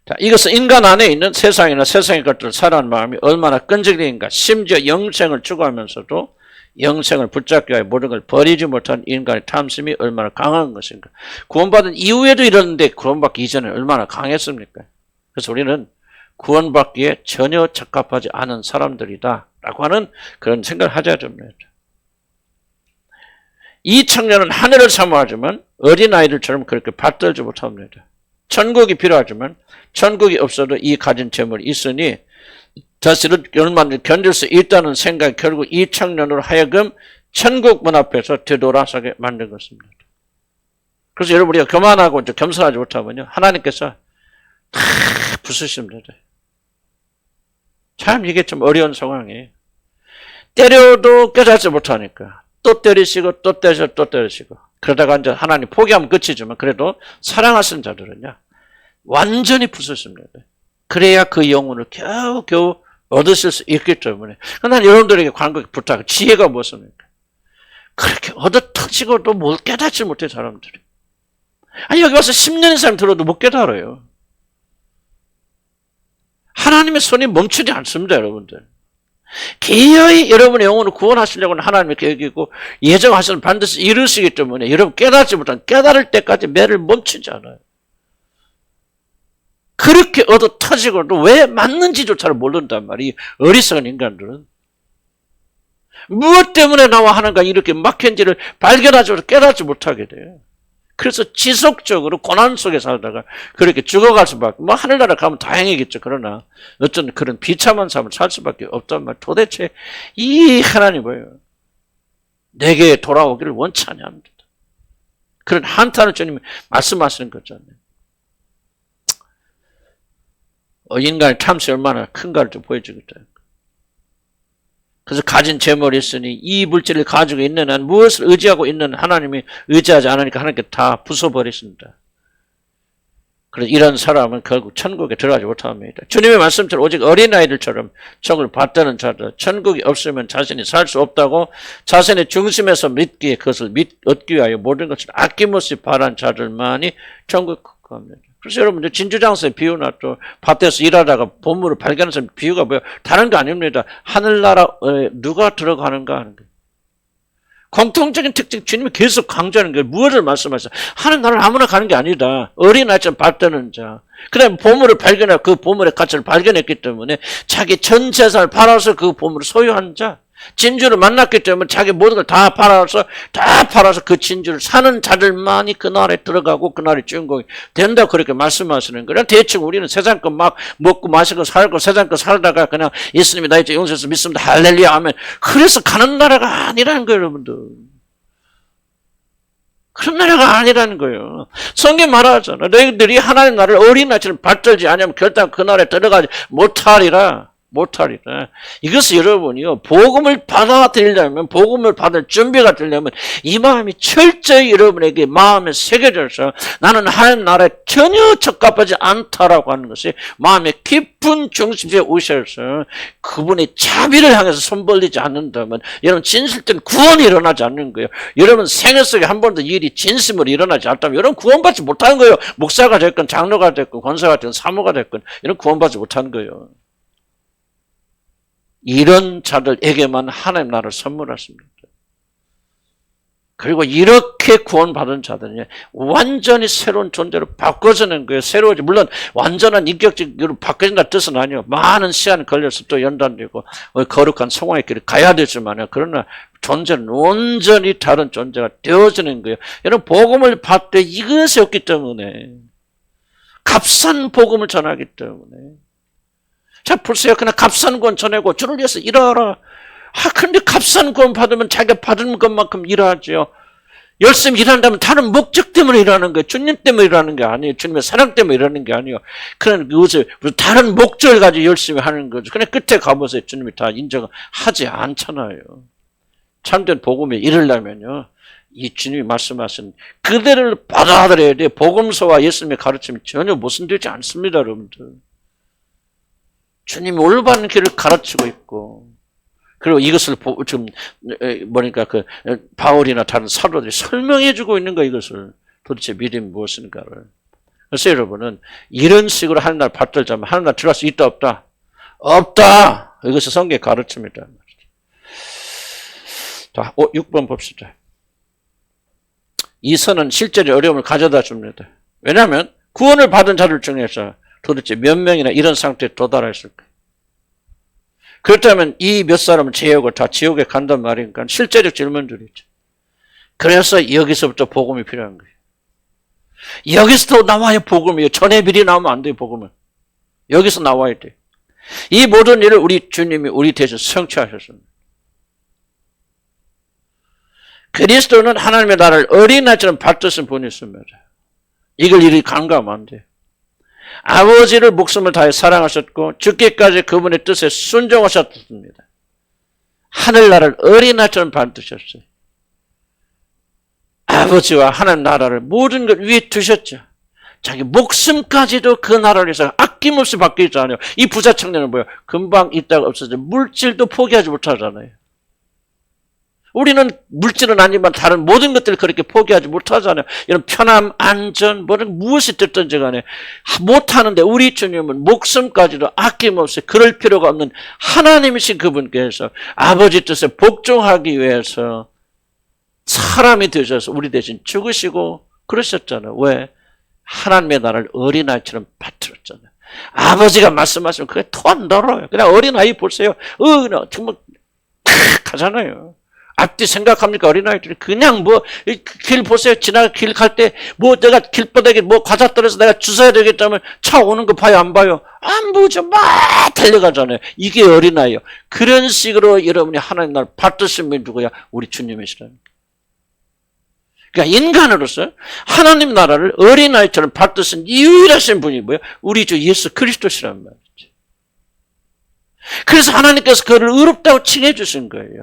자, 이것은 인간 안에 있는 세상이나 세상의 것들을 사랑하는 마음이 얼마나 끈질긴가. 심지어 영생을 추구하면서도 영생을 붙잡기 위해 모든 걸 버리지 못한 인간의 탐심이 얼마나 강한 것인가. 구원받은 이후에도 이러는데 구원받기 이전에 얼마나 강했습니까? 그래서 우리는 구원받기에 전혀 적합하지 않은 사람들이다 라고 하는 그런 생각을 하셔야 됩니다. 이 청년은 하늘을 사모하지만 어린아이들처럼 그렇게 받들지 못합니다. 천국이 필요하지만 천국이 없어도 이 가진 재물이 있으니 자신은 얼마나 견딜 수 있다는 생각이 결국 이 청년으로 하여금 천국 문 앞에서 되돌아서게 만든 것입니다. 그래서 여러분 우리가 교만하고 겸손하지 못하면요 하나님께서 다 부수십니다. 참 이게 좀 어려운 상황이에요. 때려도 깨닫지 못하니까 또 때리시고 또 때리시고 또 때리시고 그러다가 이제 하나님 포기하면 끝이지만 그래도 사랑하시는 자들은요 완전히 부수십니다. 그래야 그 영혼을 겨우겨우 얻으실 수 있기 때문에. 난 여러분들에게 간곡히 부탁, 지혜가 무엇입니까? 그렇게 얻어 터지고도 뭘 깨닫지 못해 사람들이. 아니 여기 와서 10년 이상 들어도 못 깨달아요. 하나님의 손이 멈추지 않습니다, 여러분들. 기어이 여러분의 영혼을 구원하시려고는 하나님의 계획이고 예정하시는 반드시 이루시기 때문에 여러분 깨닫지 못한 깨달을 때까지 매를 멈추지 않아요. 그렇게 얻어 터지고도 왜 맞는지조차를 모른단 말이에요. 어리석은 인간들은. 무엇 때문에 나와 하는가 이렇게 막힌지를 발견하지 못하고 깨닫지 못하게 돼요. 그래서 지속적으로 고난 속에 살다가 그렇게 죽어갈 수밖에, 뭐 하늘나라 가면 다행이겠죠. 그러나 어쩐 그런 비참한 삶을 살 수밖에 없단 말. 도대체 이 하나님 뭐예요? 내게 돌아오기를 원치 아니합니다. 그런 한탄을 주님이 말씀하시는 거잖아요. 인간의 탐욕이 얼마나 큰가를 좀 보여주겠다. 그래서 가진 재물이 있으니 이 물질을 가지고 있는 한 무엇을 의지하고 있는 하나님이 의지하지 않으니까 하나님께 다 부숴버렸습니다. 그래서 이런 사람은 결국 천국에 들어가지 못합니다. 주님의 말씀처럼 오직 어린아이들처럼 천국을 받드는 자들, 천국이 없으면 자신이 살 수 없다고 자신의 중심에서 믿기에 그것을 얻기 위하여 모든 것을 아낌없이 바란 자들만이 천국에 갑니다. 그래서 여러분들 진주장사의 비유나 또 밭에서 일하다가 보물을 발견한 사람 비유가 뭐예요? 다른 거 아닙니다. 하늘나라에 누가 들어가는가 하는 거예요. 공통적인 특징 주님이 계속 강조하는 거예요. 무엇을 말씀하세요? 하늘나라를 아무나 가는 게 아니다. 어린아이처럼 밭드는 자. 그 다음에 보물을 발견하고 그 보물의 가치를 발견했기 때문에 자기 전 재산을 팔아서 그 보물을 소유한 자. 진주를 만났기 때문에 자기 모든 걸 다 팔아서 그 진주를 사는 자들만이 그 나라에 들어가고 그 나라의 주인공이 된다 그렇게 말씀하시는 거예요. 대충 우리는 세상 것 막 먹고 마시고 살고 세상 것 살다가 그냥 예수님이 나 이제 용서해서 믿습니다 할렐루야 하면 그래서 가는 나라가 아니라는 거예요, 여러분들. 그런 나라가 아니라는 거예요. 성경 말하잖아. 너희들이 하나님 나라를 어린아이처럼 받들지 않으면 결단 그 나라에 들어가지 못하리라. 이것을 여러분이요, 복음을 받아들이려면, 복음을 받을 준비가 되려면, 이 마음이 철저히 여러분에게 마음에 새겨져서 나는 하나님 나라에 전혀 적합하지 않다라고 하는 것이 마음의 깊은 중심에 오셔서 그분의 자비를 향해서 손 벌리지 않는다면, 여러분 진실된 구원이 일어나지 않는 거예요. 여러분 생애 속에 한 번도 일이 진심으로 일어나지 않다면, 여러분 구원받지 못하는 거예요. 목사가 됐건, 장로가 됐건, 권사가 됐건, 사모가 됐건, 이런 구원받지 못하는 거예요. 이런 자들에게만 하나님 나라를 선물하십니다. 그리고 이렇게 구원받은 자들은 완전히 새로운 존재로 바꿔지는 거예요. 새로워지. 물론 완전한 인격적으로 바꿔진다 뜻은 아니에요. 많은 시간이 걸려서 또 연단되고 거룩한 성화의 길을 가야 되지만 그러나 존재는 온전히 다른 존재가 되어지는 거예요. 여러분 복음을 받을 때 이것이 없기 때문에 값싼 복음을 전하기 때문에 자, 보세요. 그냥 값싼 구원 전하고 주를 위해서 일하라. 근데 값싼 구원 받으면 자기가 받은 것만큼 일하죠. 열심히 일한다면 다른 목적 때문에 일하는 거예요. 주님 때문에 일하는 게 아니에요. 주님의 사랑 때문에 일하는 게 아니에요. 그런 그것을 다른 목적을 가지고 열심히 하는 거죠. 그냥 끝에 가보세요. 주님이 다 인정하지 않잖아요. 참된 복음에 이르려면요, 이 주님이 말씀하신 그대를 받아들여야 돼요. 복음서와 예수님의 가르침이 전혀 모순되지 않습니다, 여러분들. 주님이 올바른 길을 가르치고 있고, 그리고 이것을 좀 뭐니까 그 바울이나 다른 사도들이 설명해주고 있는 거 이것을 도대체 믿음이 무엇인가를. 그래서 여러분은 이런 식으로 하는 날 받들자면 하는 날 들어갈 수 있다 없다? 없다. 이것이 성경의 가르침이다. 자, 6번 봅시다. 이 선은 실제로 어려움을 가져다 줍니다. 왜냐하면 구원을 받은 자들 중에서 도대체 몇 명이나 이런 상태에 도달했을까? 그렇다면 이 몇 사람은 지옥을 다 지옥에 간단 말이니까 실제적 질문들이죠. 그래서 여기서부터 복음이 필요한 거예요. 여기서도 나와야 복음이에요. 전에 미리 나오면 안 돼요, 복음은. 여기서 나와야 돼요. 이 모든 일을 우리 주님이 우리 대신 성취하셨습니다. 그리스도는 하나님의 나라를 어린아이처럼 받드신 분이십니다. 이걸 이리 간과하면 안 돼요. 아버지를 목숨을 다해 사랑하셨고 죽기까지 그분의 뜻에 순종하셨습니다. 하늘나라를 어린아이처럼 받드셨어요. 아버지와 하나님 나라를 모든 것 위에 두셨죠. 자기 목숨까지도 그 나라를 위해서 아낌없이 바뀌지 않아요. 이 부자 청년은 뭐예요? 금방 있다가 없어져. 물질도 포기하지 못하잖아요. 우리는 물질은 아니지만 다른 모든 것들을 그렇게 포기하지 못하잖아요. 이런 편함, 안전, 무엇이 됐든지 간에 못하는데 우리 주님은 목숨까지도 아낌없이 그럴 필요가 없는 하나님이신 그분께서 아버지 뜻에 복종하기 위해서 사람이 되셔서 우리 대신 죽으시고 그러셨잖아요. 왜? 하나님의 나라를 어린아이처럼 받들었잖아요. 아버지가 말씀하시면 그게 토 안 달아요. 그냥 어린아이 보세요. 정말 가잖아요. 앞뒤 생각합니까? 어린아이들이 그냥 길 보세요. 지나가 길 갈 때 내가 길바닥에 과자 떨어져서 내가 주워야 되겠다면 차 오는 거 봐요? 안 봐요? 안 보죠. 막 달려가잖아요. 이게 어린아이요. 그런 식으로 여러분이 하나님 나라를 받드신 분이 누구야? 우리 주님이시라는 거예요. 그러니까 인간으로서 하나님 나라를 어린아이처럼 받드신 유일하신 분이 뭐예요? 우리 주 예수 그리스도시란 말이에요. 그래서 하나님께서 그를 의롭다고 칭해 주신 거예요.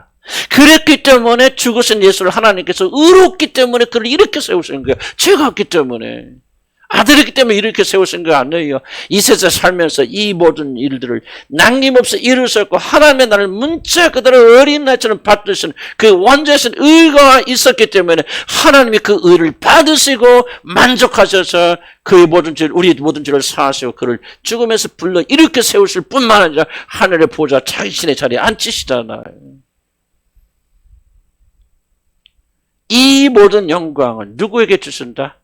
그랬기 때문에 죽으신 예수를 하나님께서 의롭기 때문에 그를 이렇게 세우신 거예요. 죄가 없기 때문에. 아들이기 때문에 이렇게 세우신 거 아니에요. 이 세상 살면서 이 모든 일들을 남김없이 이루셨고 하나님의 나를 문자 그대로 어린아이처럼 받으신 그 완전하신 의가 있었기 때문에 하나님이 그 의를 받으시고 만족하셔서 그의 모든 죄, 우리 모든 죄를 사하시고 그를 죽음에서 불러 이렇게 세우실 뿐만 아니라 하늘의 보좌 자신의 자리에 앉히시잖아요. 이 모든 영광을 누구에게 주신다?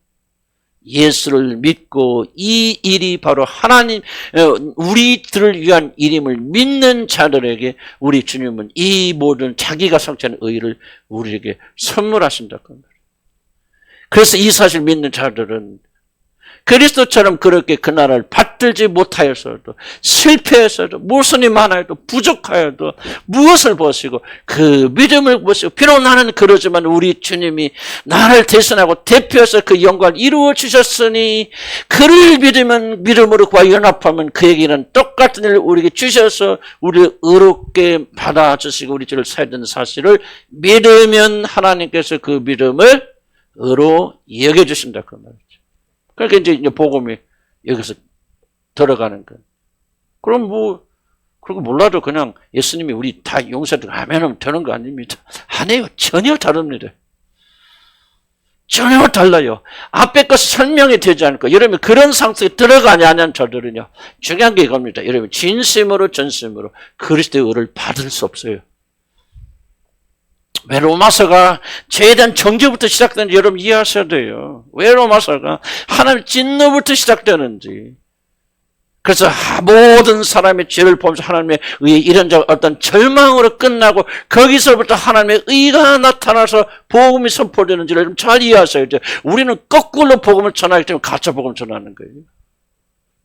예수를 믿고 이 일이 바로 하나님, 우리들을 위한 일임을 믿는 자들에게 우리 주님은 이 모든 자기가 성취한 의를 우리에게 선물하신다고 합니다. 그래서 이 사실 믿는 자들은 그리스도처럼 그렇게 그 나라를 받들지 못하였어도 실패했어도 모순이 많아도 부족하여도 무엇을 보시고 그 믿음을 보시고 비록 나는 그러지만 우리 주님이 나를 대신하고 대표해서 그 영광을 이루어 주셨으니 그를 믿으면 믿음으로 그와 연합하면 그에게는 똑같은 일을 우리에게 주셔서 우리를 의롭게 받아주시고 우리 죄를 사야 되는 사실을 믿으면 하나님께서 그 믿음을 의로 여겨주신다 그 말이죠. 그러니까 이제 복음이 여기서 들어가는 거예요. 그럼 그리고 몰라도 그냥 예수님이 우리 다 용서하고 아멘하면 되는 거 아닙니다. 아니에요. 전혀 다릅니다. 전혀 달라요. 앞에 것 설명이 되지 않을 거예요. 여러분 그런 상태에 들어가냐 하는 저들은요. 중요한 게 이겁니다. 여러분 진심으로 전심으로 그리스도의 의를 받을 수 없어요. 왜 로마서가 죄에 대한 정죄부터 시작되는지 여러분 이해하셔야 돼요. 왜 로마서가 하나님의 진노부터 시작되는지. 그래서 모든 사람의 죄를 보면서 하나님의 의에 이런 어떤 절망으로 끝나고 거기서부터 하나님의 의가 나타나서 복음이 선포되는지를 좀 잘 이해하셔야 돼요. 우리는 거꾸로 복음을 전하기 때문에 가짜 복음을 전하는 거예요.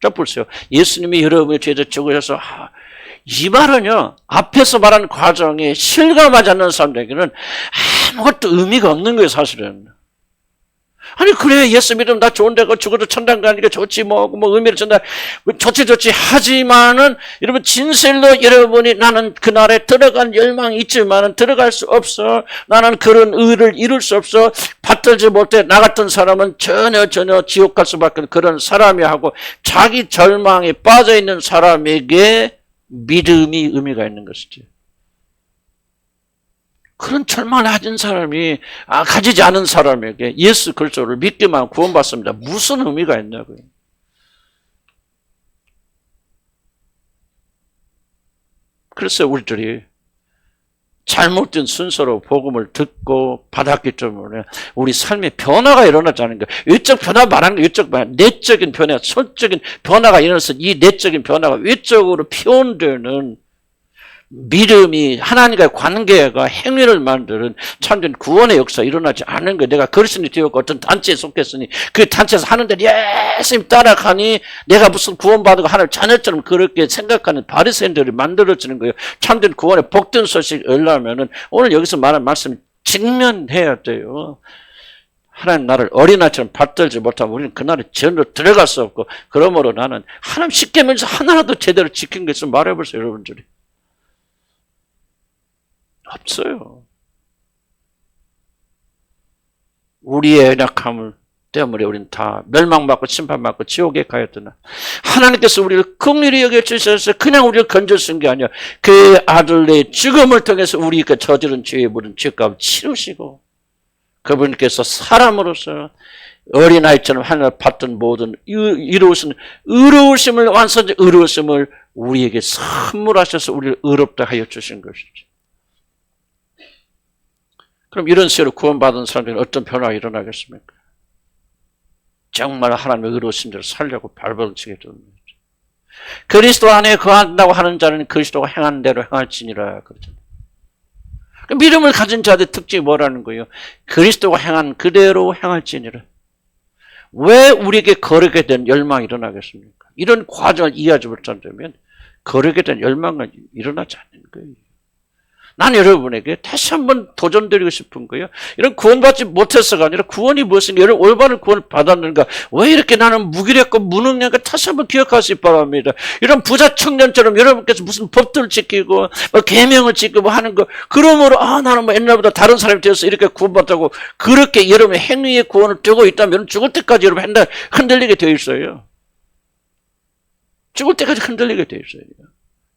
자 보세요. 예수님이 여러분의 죄를 죽으셔서 이 말은요, 앞에서 말하는 과정에 실감하지 않는 사람들에게는 아무것도 의미가 없는 거예요, 사실은. 아니, 그래, 예수 믿으면 나 좋은 데가 죽어도 천당 가니까 좋지, 뭐 의미를 전달, 좋지. 하지만은, 여러분, 진실로 여러분이 나는 그날에 들어간 열망이 있지만은 들어갈 수 없어. 나는 그런 의를 이룰 수 없어. 받들지 못해. 나 같은 사람은 전혀 지옥 갈 수밖에 없는 그런 사람이 하고, 자기 절망에 빠져 있는 사람에게 믿음이 의미가 있는 것이죠. 그런 절망을 가진 사람이 가지지 않은 사람에게 예수 그리스도를 믿기만 구원받습니다. 무슨 의미가 있냐고요. 그래서 우리들이 잘못된 순서로 복음을 듣고 받았기 때문에 우리 삶에 변화가 일어나지 않은 거예요. 외적 변화 말하는 거 외적 변화, 내적인 변화, 손적인 변화가 일어나서 이 내적인 변화가 외적으로 표현되는 믿음이 하나님과의 관계가 행위를 만드는 참된 구원의 역사 일어나지 않은 거예요. 내가 그리스도인이 되었고 어떤 단체에 속했으니 그 단체에서 하는 대로 열심히 따라가니 내가 무슨 구원받고 하나님 자녀처럼 그렇게 생각하는 바리새인들이 만들어지는 거예요. 참된 구원의 복된 소식이 열려면은 오늘 여기서 말한 말씀을 직면해야 돼요. 하나님 나를 어린아이처럼 받들지 못하면 우리는 그날에 전으로 들어갈 수 없고 그러므로 나는 하나님 십계명에서 하나라도 제대로 지킨 게 있으면 말해보세요, 여러분들이. 없어요. 우리의 연약함을 때문에 우리는 다 멸망받고 심판받고 지옥에 가였더나 하나님께서 우리를 긍휼히 여겨주셔서 그냥 우리를 건져준 게 아니라 그 아들의 죽음을 통해서 우리가 저지른 죄의 모든 죄값을 치르시고 그분께서 사람으로서 어린아이처럼 하나님을 받던 모든 이루신 의로우심을 완성된 의로우심을 우리에게 선물하셔서 우리를 의롭다 하여 주신 것이죠. 그럼 이런 식으로 구원받은 사람들은 어떤 변화가 일어나겠습니까? 정말 하나님의 의로우심대로 살려고 발버둥치게 됩니다. 그리스도 안에 거한다고 하는 자는 그리스도가 행한 대로 행할지니라 그러잖아요. 믿음을 가진 자들의 특징이 뭐라는 거예요? 그리스도가 행한 그대로 행할지니라. 왜 우리에게 거르게 된 열망이 일어나겠습니까? 이런 과정을 이해하지 못한다면 거르게 된 열망은 일어나지 않는 거예요. 난 여러분에게 다시 한번 도전드리고 싶은 거예요. 이런 구원받지 못해서가 아니라 구원이 무엇인가, 이런 올바른 구원을 받았는가, 왜 이렇게 나는 무기력하고 무능력한가 다시 한번 기억하시기 바랍니다. 이런 부자 청년처럼 여러분께서 무슨 법들을 지키고 뭐 계명을 지키고 하는 거, 그러므로 나는 뭐 옛날보다 다른 사람이 되어서 이렇게 구원받다고 그렇게 여러분의 행위의 구원을 두고 있다면 죽을 때까지 여러분 흔들리게 되어 있어요. 죽을 때까지 흔들리게 되어 있어요.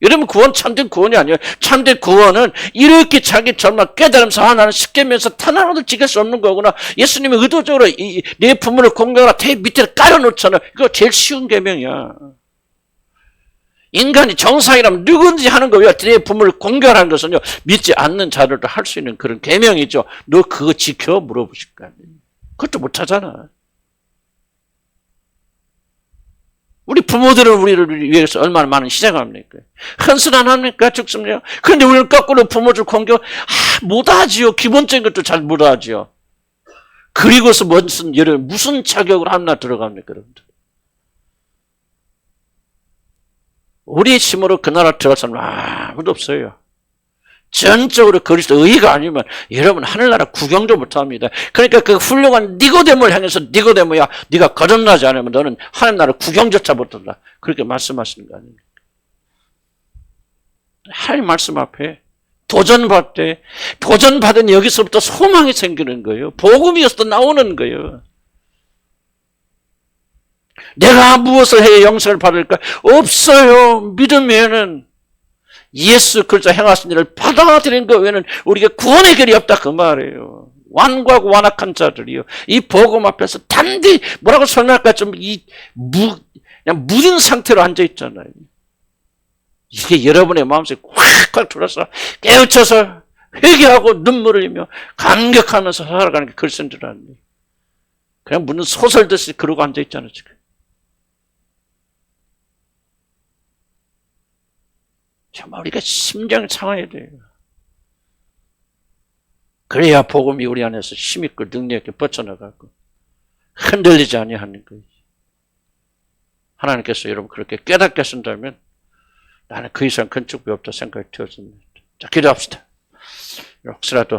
여러분 구원 참된 구원이 아니에요. 참된 구원은 이렇게 자기 정말 깨달으면서 나는 십계명에서 단 하나도 지킬 수 없는 거구나. 예수님이 의도적으로 내 부모를 공경하라 대 밑에 깔아놓잖아. 이거 제일 쉬운 계명이야. 인간이 정상이라면 누구든지 하는 거예요. 내 부모를 공경하는 것은요, 믿지 않는 자들도 할 수 있는 그런 계명이죠. 너 그거 지켜? 물어보실 거 아니에요. 그것도 못하잖아. 우리 부모들은 우리를 위해서 얼마나 많은 희생을 합니까? 헌신 안 합니까? 죽습니다. 그런데 우리는 거꾸로 부모들 공격, 못하지요. 기본적인 것도 잘 못하지요. 그리고서 무슨 자격으로 하나 들어갑니까, 여러분들? 우리의 힘으로 그 나라 들어갈 사람 아무도 없어요. 전적으로 그리스도 의가 아니면 여러분 하늘나라 구경도 못합니다. 그러니까 그 훌륭한 니고데모를 향해서 니고데모야, 네가 거듭나지 않으면 너는 하늘나라 구경조차 못한다. 그렇게 말씀하시는 거 아닙니까? 하나님 말씀 앞에 도전받은 여기서부터 소망이 생기는 거예요. 복음이어서 나오는 거예요. 내가 무엇을 해야 영생을 받을까? 없어요. 믿음 외에는, 예수 그리스도 행하신 일을 받아들이는 것 외에는 우리가 구원의 길이 없다, 그 말이에요. 완고하고 완악한 자들이요, 이 복음 앞에서 단디 뭐라고 설명할까, 좀 그냥 무딘 상태로 앉아 있잖아요. 이게 여러분의 마음속에 콱콱 들어서 깨우쳐서 회개하고 눈물을 흘리며 감격하면서 살아가는 게 그리스도인 줄 아는 거예요. 그냥 무슨 소설 듣듯이 그러고 앉아 있잖아요, 지금. 정말 우리가 심장 상해야 돼요. 그래야 복음이 우리 안에서 힘있고 능력있게 뻗쳐나가고 흔들리지 아니하는 거예요. 하나님께서 여러분 그렇게 깨닫게 하신다면 나는 그 이상 큰 축복이 없다 생각이 되었습니다. 자, 기도합시다. 혹시라도